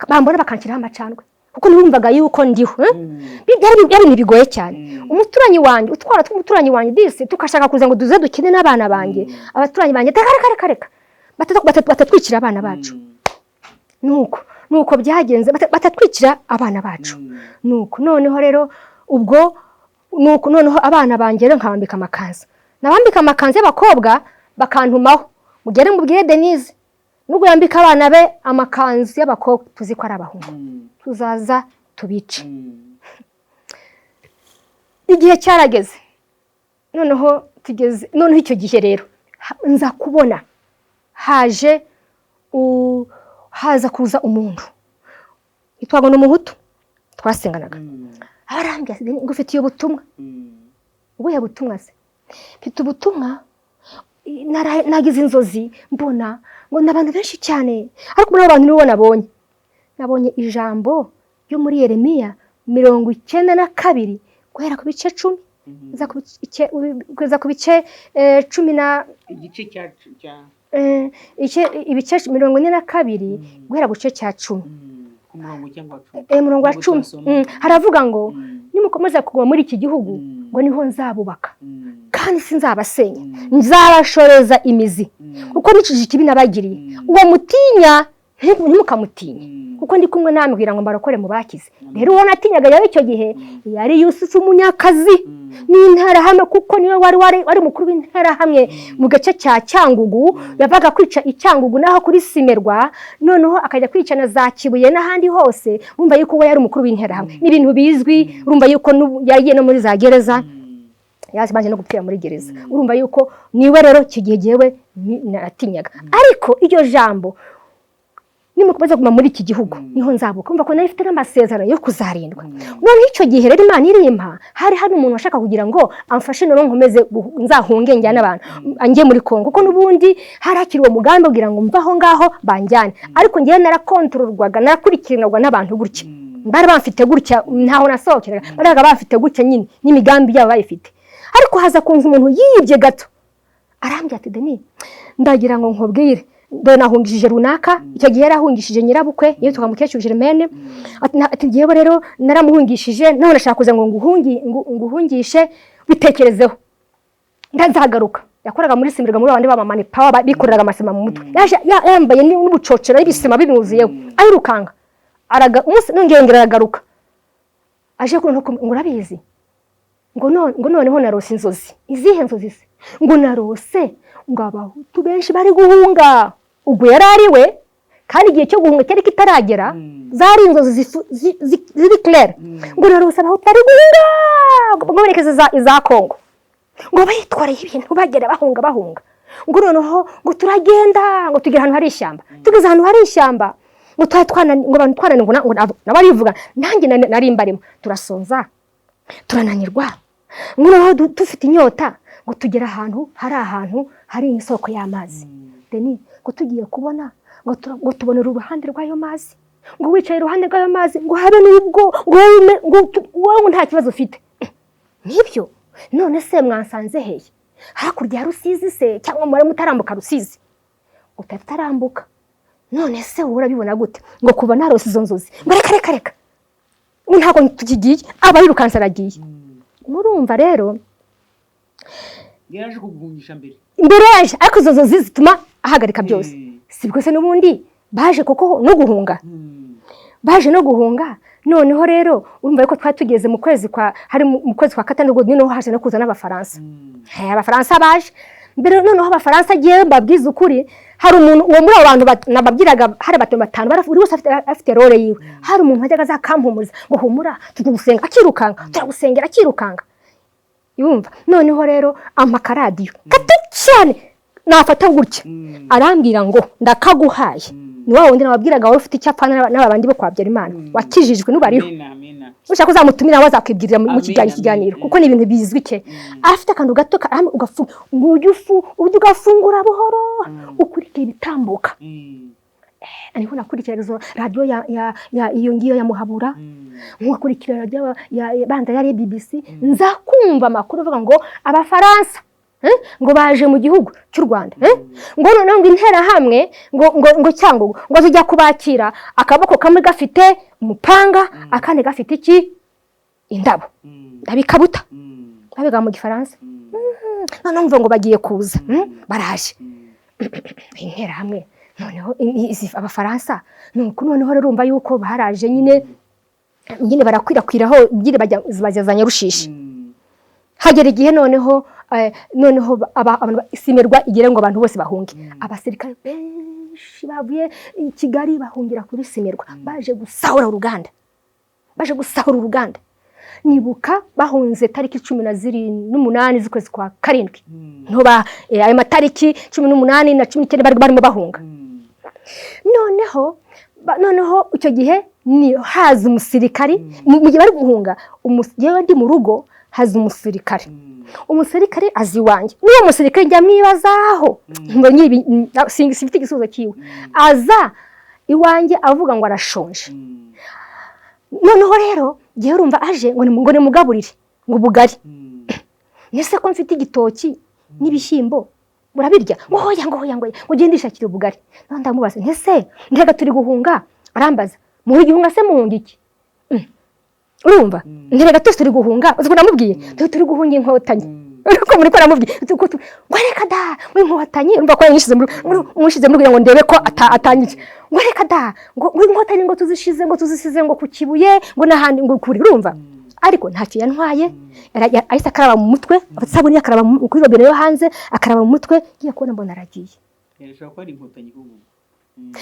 bambona bakanciraho amacandwe kuko nibumvaga yuko ndiho byari bigoye cyane umuturanyi wanjye utwara umuturanyi wanjye disi tukashaka kuza ngo duze dukine n'abana banjye abaturanyi banjye reka batatwikira abana bacu nuko byagenze batatwikira abana bacu noneho rero ubwo noneho abana banjye rero nkabambika amakanzu y'abakobwa bakantumaho mubwire Denise nubwo yambika abana be amakanzu y'abakobwa tuzi ko ari abahungu tuzaza tubice igihe cyarageze noneho icyo gihe rero nza kubona haza kuza umuntu yitwaga n'umuhutu twasenganaga arambwira ngo ufite ubutumwa ubuhe butumwa se mfite ubutumwa nagize inzozi mbona ngo n'abantu benshi cyane ariko muri abo bantu nibo nabonye ijambo ryo muri Yeremiya 92 guhera ku bice 10 kuza ku bice 10 na igice cya ibice 42 guhera ku gice cya 10 umurongo wa 10 haravuga ngo nimukomeza kuguma muri iki gihugu ngo niho nzabubaka kandi sinzabasenya nzabashoreza imizi kuko nicije ikibi nabagiriye uwo mutinya ntimukamutinya kuko ndi kumwe namubwira ngo mbarokore mu bakize rero uwo natinyaga yari icyo gihe yari Yusufu umunyakazi n'intara hamwe kuko niwe wari mukuru w'intara hamwe mu gace cya Cyangugu yavaga kwica icyangugu naho kuri Simerwa noneho akajya kwica na za Kibuye n'ahandi hose urumva yuko we yari umukuru w'intara hamwe n'ibintu bizwi urumva yuko yagiye no muri za gereza yazibanje no gupfira muri gereza urumva yuko niwe rero icyo gihe jewe natinyaga ariko iryo jambo nimukomeza kuguma muri iki gihugu niho nzabuka umva ko nari mfite n'amasezerano yo kuzarindwa none icyo gihe rero Imana irimpa hari umuntu washaka kugira ngo amfashe none nkomeze nzahunge njyana abantu angiye muri Kongo kuko nubundi harakiriwe umugambi kugira ngo mvaho ngaho banjyane ariko ngiye narakontororwaga narakurikiranwa n'abantu gutya bari bamfite gutya ntaho nasohokeraga baraga bafite gutya nyine n'imigambi yabo bayifite ariko haza kunza umuntu yibye gato arambye ati Denise ndagira ngo nkubwire dore nahungishije runaka icyo gihe yarahungishije nyirabukwe iyo tukamukecuru Germaine ati ngiye rero naramuhungishije none nashaka kuza ngo nguhungishe bitekerezeho ndazagaruka yakoraga muri Simirwa muri abandi bamamani power bikoreraga amasema mu mutwe yambaye n'ubucocero y'ibisima binuziyeho ayirukanga umunsi nongera aragaruka aje kuno ngo urabizi ngo noneho narose inzozi izihe nzozi se ngo narose ngo abahutu benshi bari guhunga. Ubwo yari ari we kandi igihe cyo guhunga cyari kitaragera, zari inzozi ziri clair. Ngo rero usaba abahutu bari guhunga ngo berekeze za Kongo, ngo bayitwareye ibintu bagera bahunga. Ngo noneho ngo turagenda ngo tugere ahantu hari ishyamba. Tugeze ahantu hari ishyamba ngo twanani ngo nabarivuga nanjye nari mbarimo, turasonza turananirwa. Ngo noneho dufite inyota ngo tugera ahantu hari isoko y'amazi. Deni ngo tugiye kubona ngo tubonera uruhande rw'ayo mazi, ngo wicaye iruhande rw'ayo mazi ngo habe n'ubwo ngo nta kibazo ufite. Nibyo none se mwansanze heye hakurya ya Rusizi se cyangwa muri mutarambuka Rusizi? Utatarambuka none se urabibona gute ngo kuba narose izo nzozi? Ngo reka ntabwo tukigiye, abayirukansa aragiye. Murumva rero yaraje kugumisha mbere yaje, ariko izo nzozi zituma ahagarika byose. Sibwo se n'ubundi baje koko no guhunga, baje no guhunga. Noneho rero urumva yuko twatugeze mu kwezi kwa gatanu, ubwo noneho haje no kuza n'abafaransa. Abafaransa baje mbere, noneho abafaransa agiye mbabwiza ukuri, hari umuntu uwo muri abo bantu nababwiraga hari batatu batanu, buri wese afite role yiwe. Hari umuntu wajyaga azakampumuza ngo humura tugusenga, akirukanga, turagusengera akirukanga. Yumva noneho rero amakaradiyo gato cyane nafata gutya arambwira ngo ndakaguhaye. Ni wa wundi nababwiraga wari ufite icyapana n'abandi bo kwa Byarimana wakijijwe n'ubariho. Ushaka uzamutumira wazakwibwirira mu kiganiro kuko ni ibintu bizwi cye. Afite akantu gato ugafunga ugafungura buhoro ukurikira ibitambuka. Ariko nakurikira radio ya iyo ngiyo ya Muhabura, nkukurikira radio ya banda ya BBC, nzakumva makuru avuga ngo abafaransa ngo baje mu gihugu cy'u Rwanda, ngo noneho ngo intera hamwe ngo cyangwa ngo zijya kubakira, akaboko kamwe gafite umupanga, akane gafite iki indabo abikabuta babega mu gifaransa. Noneho mvuga ngo bagiye kuza, baraje intera hamwe. Noneho abafaransa noneho rero urumva yuko baraje nyine barakwirakwiraho nyine bajyazanya Rushishi. Hagera igihe noneho isimerwa igere ngo abantu bose bahunge. Abasirikare benshi bavuye i Kigali bahungira kuri Simerwa, baje gusahura uruganda. Nibuka bahunze tariki 18 z'ukwezi kwa karindwi. Ntoba ayo matariki 18 na 19 bari barimo bahunga. Noneho icyo gihe ni haza umusirikari mu gihe bari guhunga. Yewe ndi mu rugo haza umusirikari azi wanjye. Niyo umusirikari njya mwibazaho ngo nyibi singifite igisubizo kiwe. Aza iwanjye avuga ngo arashonje. Noneho rero gihe urumva aje ngo ni mugaburire ngo bugari. Nese ko mfite igitoki n'ibishyimbo murabirya? Ngo hoya ngo gendishakire ubugari. None ndamubaza ntese ndega turi guhunga, arambaza muri gihunga se muhunga iki? Urumva ndega turi guhunga, uzi ko namubwiye turi guhunga inkotanyi. Uko muri ko namubwiye ngo reka da w'inkotanyi, urumva ko yanyishize muri ngo ndebe ko atanyije. Ngo reka da ngo inkotanyi ngo tuzisize ngo ku Kibuye ngo nahandi ngo kuri. Urumva ariko ntacyo yantwaye, ahise akaraba mu mutwe, abatsabuni akaraba kuri robine yo hanze, akaraba mu mutwe, giye kubona mbona aragiye. Yarashaka ko ari inkotanyi kuvuga.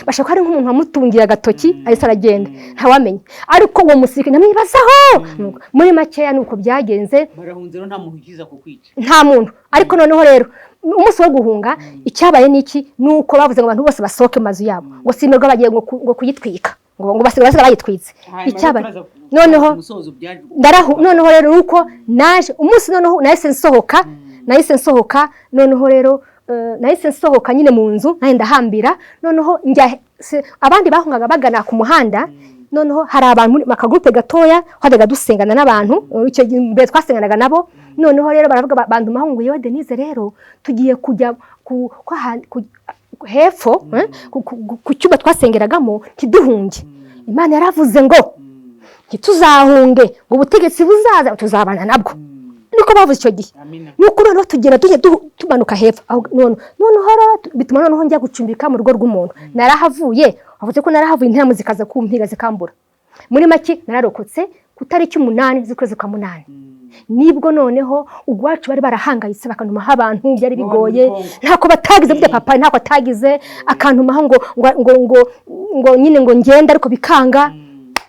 Bashaka ari nk'umuntu wamutungira agatoki ahise aragenda, ntawamenye. Ariko uwo musirikare namwibazaho muri makeya nuko byagenze. Barahunze no nta muntu ukiza kukwica, nta muntu. Ariko noneho rero umunsi wo guhunga icyabaye niki nuko bavuze ngo abantu bose basohoke mazu yabo, ngo Simerwa bagiye ngo kuyitwika, ngo basiga bayitwitse. Icyabaye noneho noneho rero nuko naje umunsi noneho nahise nsohoka noneho rero nahise nsohoka nyine mu nzu nahe ndahambira. Noneho abandi bahungaga bagana ku muhanda. Noneho hari abantu makagrupe gatoya hadaga dusengana n'abantu, icyo mbere twasenganaga nabo. Noneho rero baravuga bantu mahunguye wa Denise rero tugiye kujya hepfo ku cyumba twasengeragamo kiduhunge. Imana yaravuze ngo ntituzahunge, ngo ubutegetsi buzaza tuzabana nabwo. Niko bavuze icyo gihe. Nuko noneho tugenda tumanuka hepfo. Noneho bituma noneho njya gucumbika mu rugo rw'umuntu. Narahavuye, avuze ko narahavuye intera muzikaza kumpiga zikambura. Muri make nararokotse ku tariki 8 z'ukwezi kwa 8. nibwo noneho ugwacu bari barahangayitse bakantumaho abantu byari bigoye ntako batagize bya papa ntako atagize akantumaho ngo nyine ngo ngenda ariko bikanga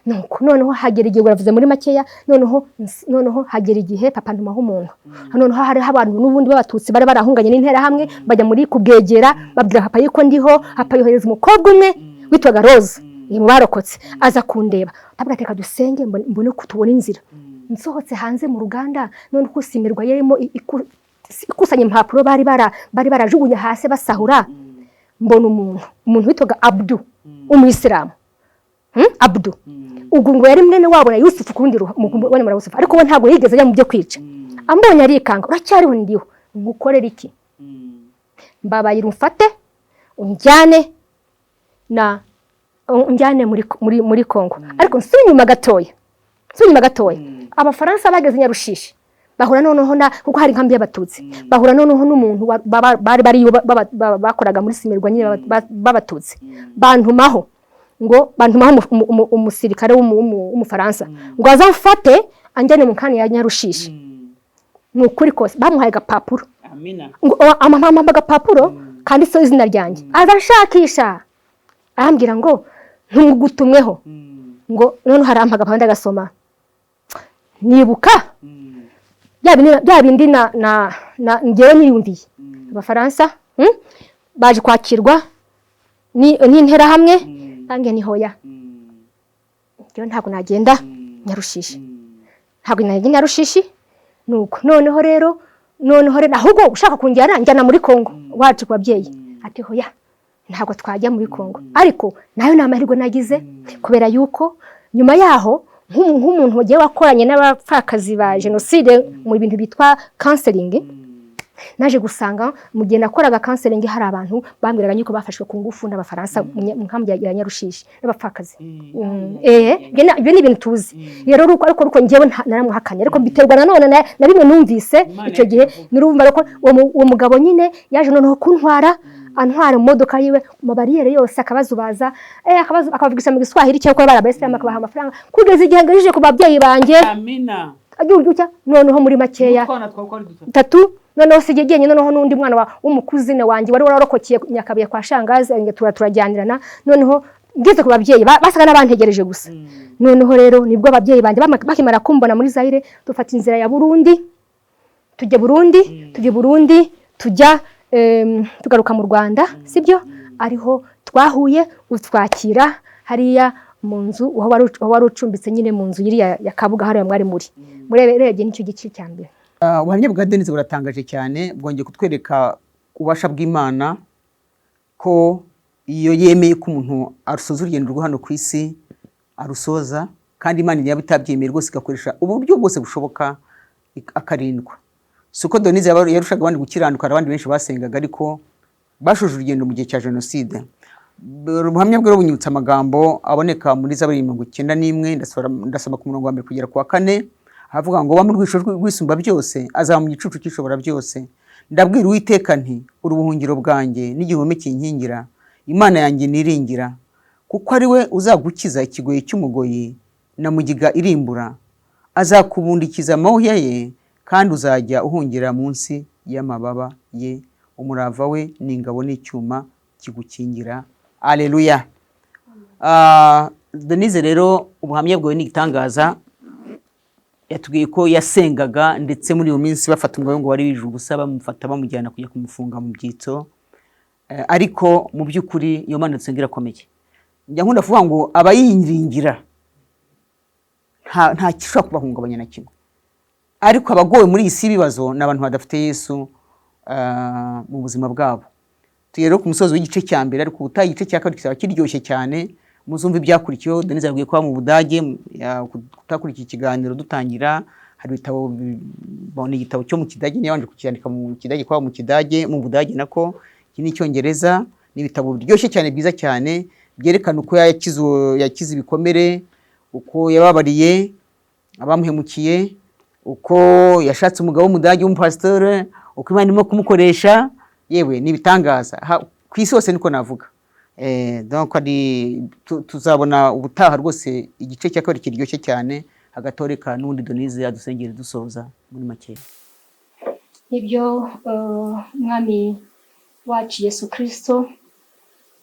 nuko noneho hagera igihe uravuze muri makeya noneho hagera igihe papa ntumaho umuntu noneho hari abantu n'ubundi b'abatutsi bari barahunganye n'intera hamwe bajya muri kubwegera babwira papa yuko ndiho papa yohereza umukobwa umwe witwaga Rose mu barokotse aza kundeba tabwa teka dusenge mbone kutubona inzira nsohotse hanze mu ruganda none kusimirwa yerimo ikusanya impapuro bari barajugunya hasi basahura mbona umuntu witwaga Abdu umuyisilamu Abdu ubwo ngo yari mwene wabo na Yusufu kundi wone mara Yusufu ariko we ntago yigeze ajya mu byo kwica ambonye arikanga uracyariho ndiho ngukorera iki mbabayira umfate unjyane muri Kongo ariko nsunyuma gatoya abafaransa bageze Nyarushishi bahura noneho kuko hari nkambi y'abatutsi bahura noneho n'umuntu bari bakoraga muri simirwa nyine b'abatutsi bantumaho umusirikare w'umufaransa ngo azamfate anjyane mu kanya ya Nyarushishi nukuri kose bamuhaye agapapuro ngo amama agapapuro kandi so izina ryanjye azashakisha arambwira ngo ntumugutumweho ngo none harampa agapanda gasoma nibuka bya bindi ngewe niyumviye abafaransa baje kwakirwa n'intera hamwe nange ni hoya ryo ntabwo nagenda Nyarushishi nuko noneho rero ahubwo ushaka kunjyana njyana muri Kongo wacu kwabyeyi ati hoya ntabwo twajya muri Kongo ariko nayo namahirwe nagize kubera yuko nyuma yaho nk'umuntu wagiye wakoranye n'abapfakazi ba genocide mu bintu bitwa counseling naje gusanga mu gihe nakoraga counseling hari abantu bambwiraga yuko bafashwe ku ngufu n'abafaransa mu nkambi ya Nyarushishi n'abapfakazi ibyo ni ibintu tuzi rero ariko ngewe naramuhakanye ariko biterwa nanone na bimwe numvise icyo gihe nirumva ko uwo mugabo nyine yaje noneho kuntwara antwara mu modoka yiwe mu bariyere yose akabazubaza akavugisha mu Giswahili cyo ko barabesema akabaha amafaranga kugeza igihe ngajije ku babyeyi banjye amina agiye noneho muri makeya tatu noneho sigegenye noneho n'undi mwana w'umukuzine wanjye wari wararokokeye Nyakabiye kwa shangazi turajyanirana noneho ngeze ku babyeyi basaga n'abantegereje gusa noneho rero nibwo ababyeyi banjye bakimara kumbona muri Zaire dufata inzira ya Burundi tujya tugaruka mu Rwanda sibyo ariho twahuye utwakira hariya mu nzu aho wari ucumbitse nyine mu nzu yiri ya Kabuga hariya mwari murebye n'icyo gice cya mbere. Ubuhamya bwa Denise buratangaje cyane bwongeye kutwereka ubasha bw'Imana ko iyo yemeye ko umuntu arusoza urugendo rwo hano ku isi arusoza kandi Imana yaba itabyemeye rwose igakoresha uburyo bwose bushoboka akarindwa. Suko Denise yarushaga abandi gukiranuka abandi benshi basengaga ariko bashuje urugendo mu gihe cya genocide. Ubuhamya bwe bunyutse amagambo aboneka muri Zaburi 91 ndasoma ku murongo wa 1 kugera ku wa 4 havuga ngo bamurwisho rwisumba byose azaba mu gicucu cyishobora byose. Ndabwira Uwiteka nti urubuhungiro bwanjye n'igihome kinkingira Imana yanjye niringira kuko ari we uzagukiza ikigoye cy'umugoyi na mugiga irimbura azakubundikiza amahya ye kandi uzajya uhungira munsi y'amababa ye umurava we n'ingabo n'icyuma kigukingira. Alleluia. Denise rero ubuhamya bwawe n'igitangaza yatubwiye ko yasengaga ndetse muri iyo minsi bafata umugabo ngo wari wijuru gusa bamufata bamujyana kujya kumufunga mu byitso ariko mu by'ukuri iyo Mana dusengera komeye njya nkunda kuvuga ngo abayiringira nta kishobora kubahungabanya na kimwe ariko abagowe muri iyi si ibibazo n'abantu badafite Yesu mu buzima bwabo. Tuyero ku musozi w'igice cya mbere ariko ubutaha igice cya kabiri kisaba kiryoshye cyane muzumva ibyakurikiyeho. Denise yabwiye ko mu Budage kutakurikiye ikiganiro dutangira hari ibitabo bone igitabo cyo mu Kidage yabanje kucyandika mu Kidage kwa mu Kidage mu Budage nako iki ni Icyongereza n'ibitabo biryoshye cyane byiza cyane byerekana uko yakize ibikomere uko yababariye abamuhemukiye uko yashatse umugabo w'Umudage w'umupasitore uko Imana irimo kumukoresha yewe nibitangaza ku isi hose niko navuga. Donc tuzabona ubutaha rwose igice cya kabiri kiryoshye cyane hagatoreka n'undi Denise adusengere dusoza muri make. Ibyo mwami wacu Yesu Kristo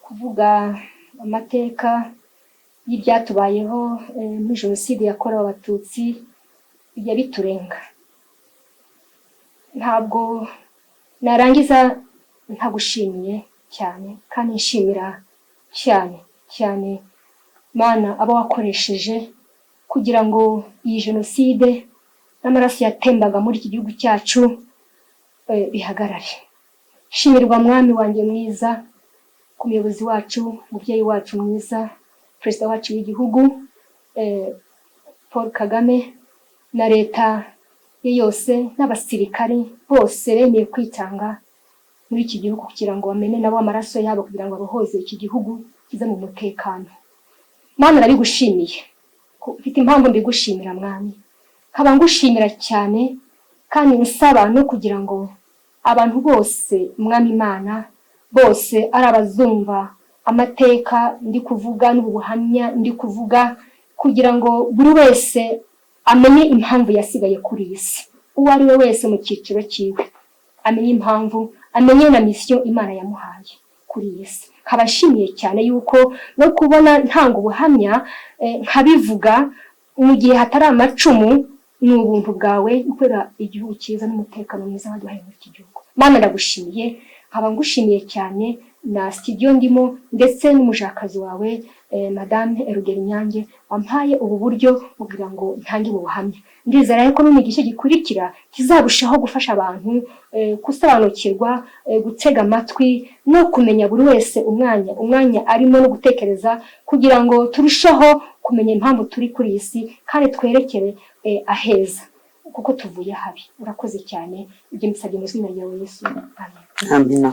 kuvuga amateka y'ibyatubayeho muri jenoside yakorewe abatutsi bijya biturenga. Ntabwo narangiza ntagushimiye cyane kandi nshimira cyane Mana abo wakoresheje kugira ngo iyi jenoside n'amaraso yatembaga muri iki gihugu cyacu bihagarare. Shimirwa mwami wanjye mwiza, ku muyobozi wacu, umubyeyi wacu mwiza, perezida wacu w'igihugu Paul Kagame na leta ye yose n'abasirikari bose bemeye kwitanga muri iki gihugu kugira ngo bamene nabo amaraso yabo kugira ngo bahoze iki gihugu kize mu mutekano. Mana nabigushimiye, mfite impamvu mbigushimira mwami, nkaba ngushimira cyane kandi nsaba no kugira ngo abantu bose mwami Imana bose ari abazumva amateka ndi kuvuga n'ubuhamya ndi kuvuga kugira ngo buri wese amenye impamvu yasigaye kuri iyi si, uwo ari we wese mu cyiciro cyiwe amenye impamvu, amenye na misiyo Imana yamuhaye kuri iyi si. Kabashimiye cyane yuko no kubona ntanga ubuhamya nkabivuga mu gihe hatari amacumu ni ubuntu bwawe ukorera igihugu cyiza n'umutekano mwiza waduhaye muri iki gihugu. Mana ndagushimiye, nkaba ngushimiye cyane na studio ndimo ndetse n'umujakazi wawe Madame Erugeri Nyange wampaye ubu buryo kugira ngo ntange ubuhamya. Ndizera ko Igice gikurikira kizarushaho gufasha abantu gusobanukirwa, gutega amatwi no kumenya buri wese umwanya arimo no gutekereza kugira ngo turushaho kumenya impamvu turi kuri iyi si kandi twerekere aheza kuko tuvuye habi. Urakoze cyane, ibyo mbisabye mu izina rya Yesu. Amen. Amen.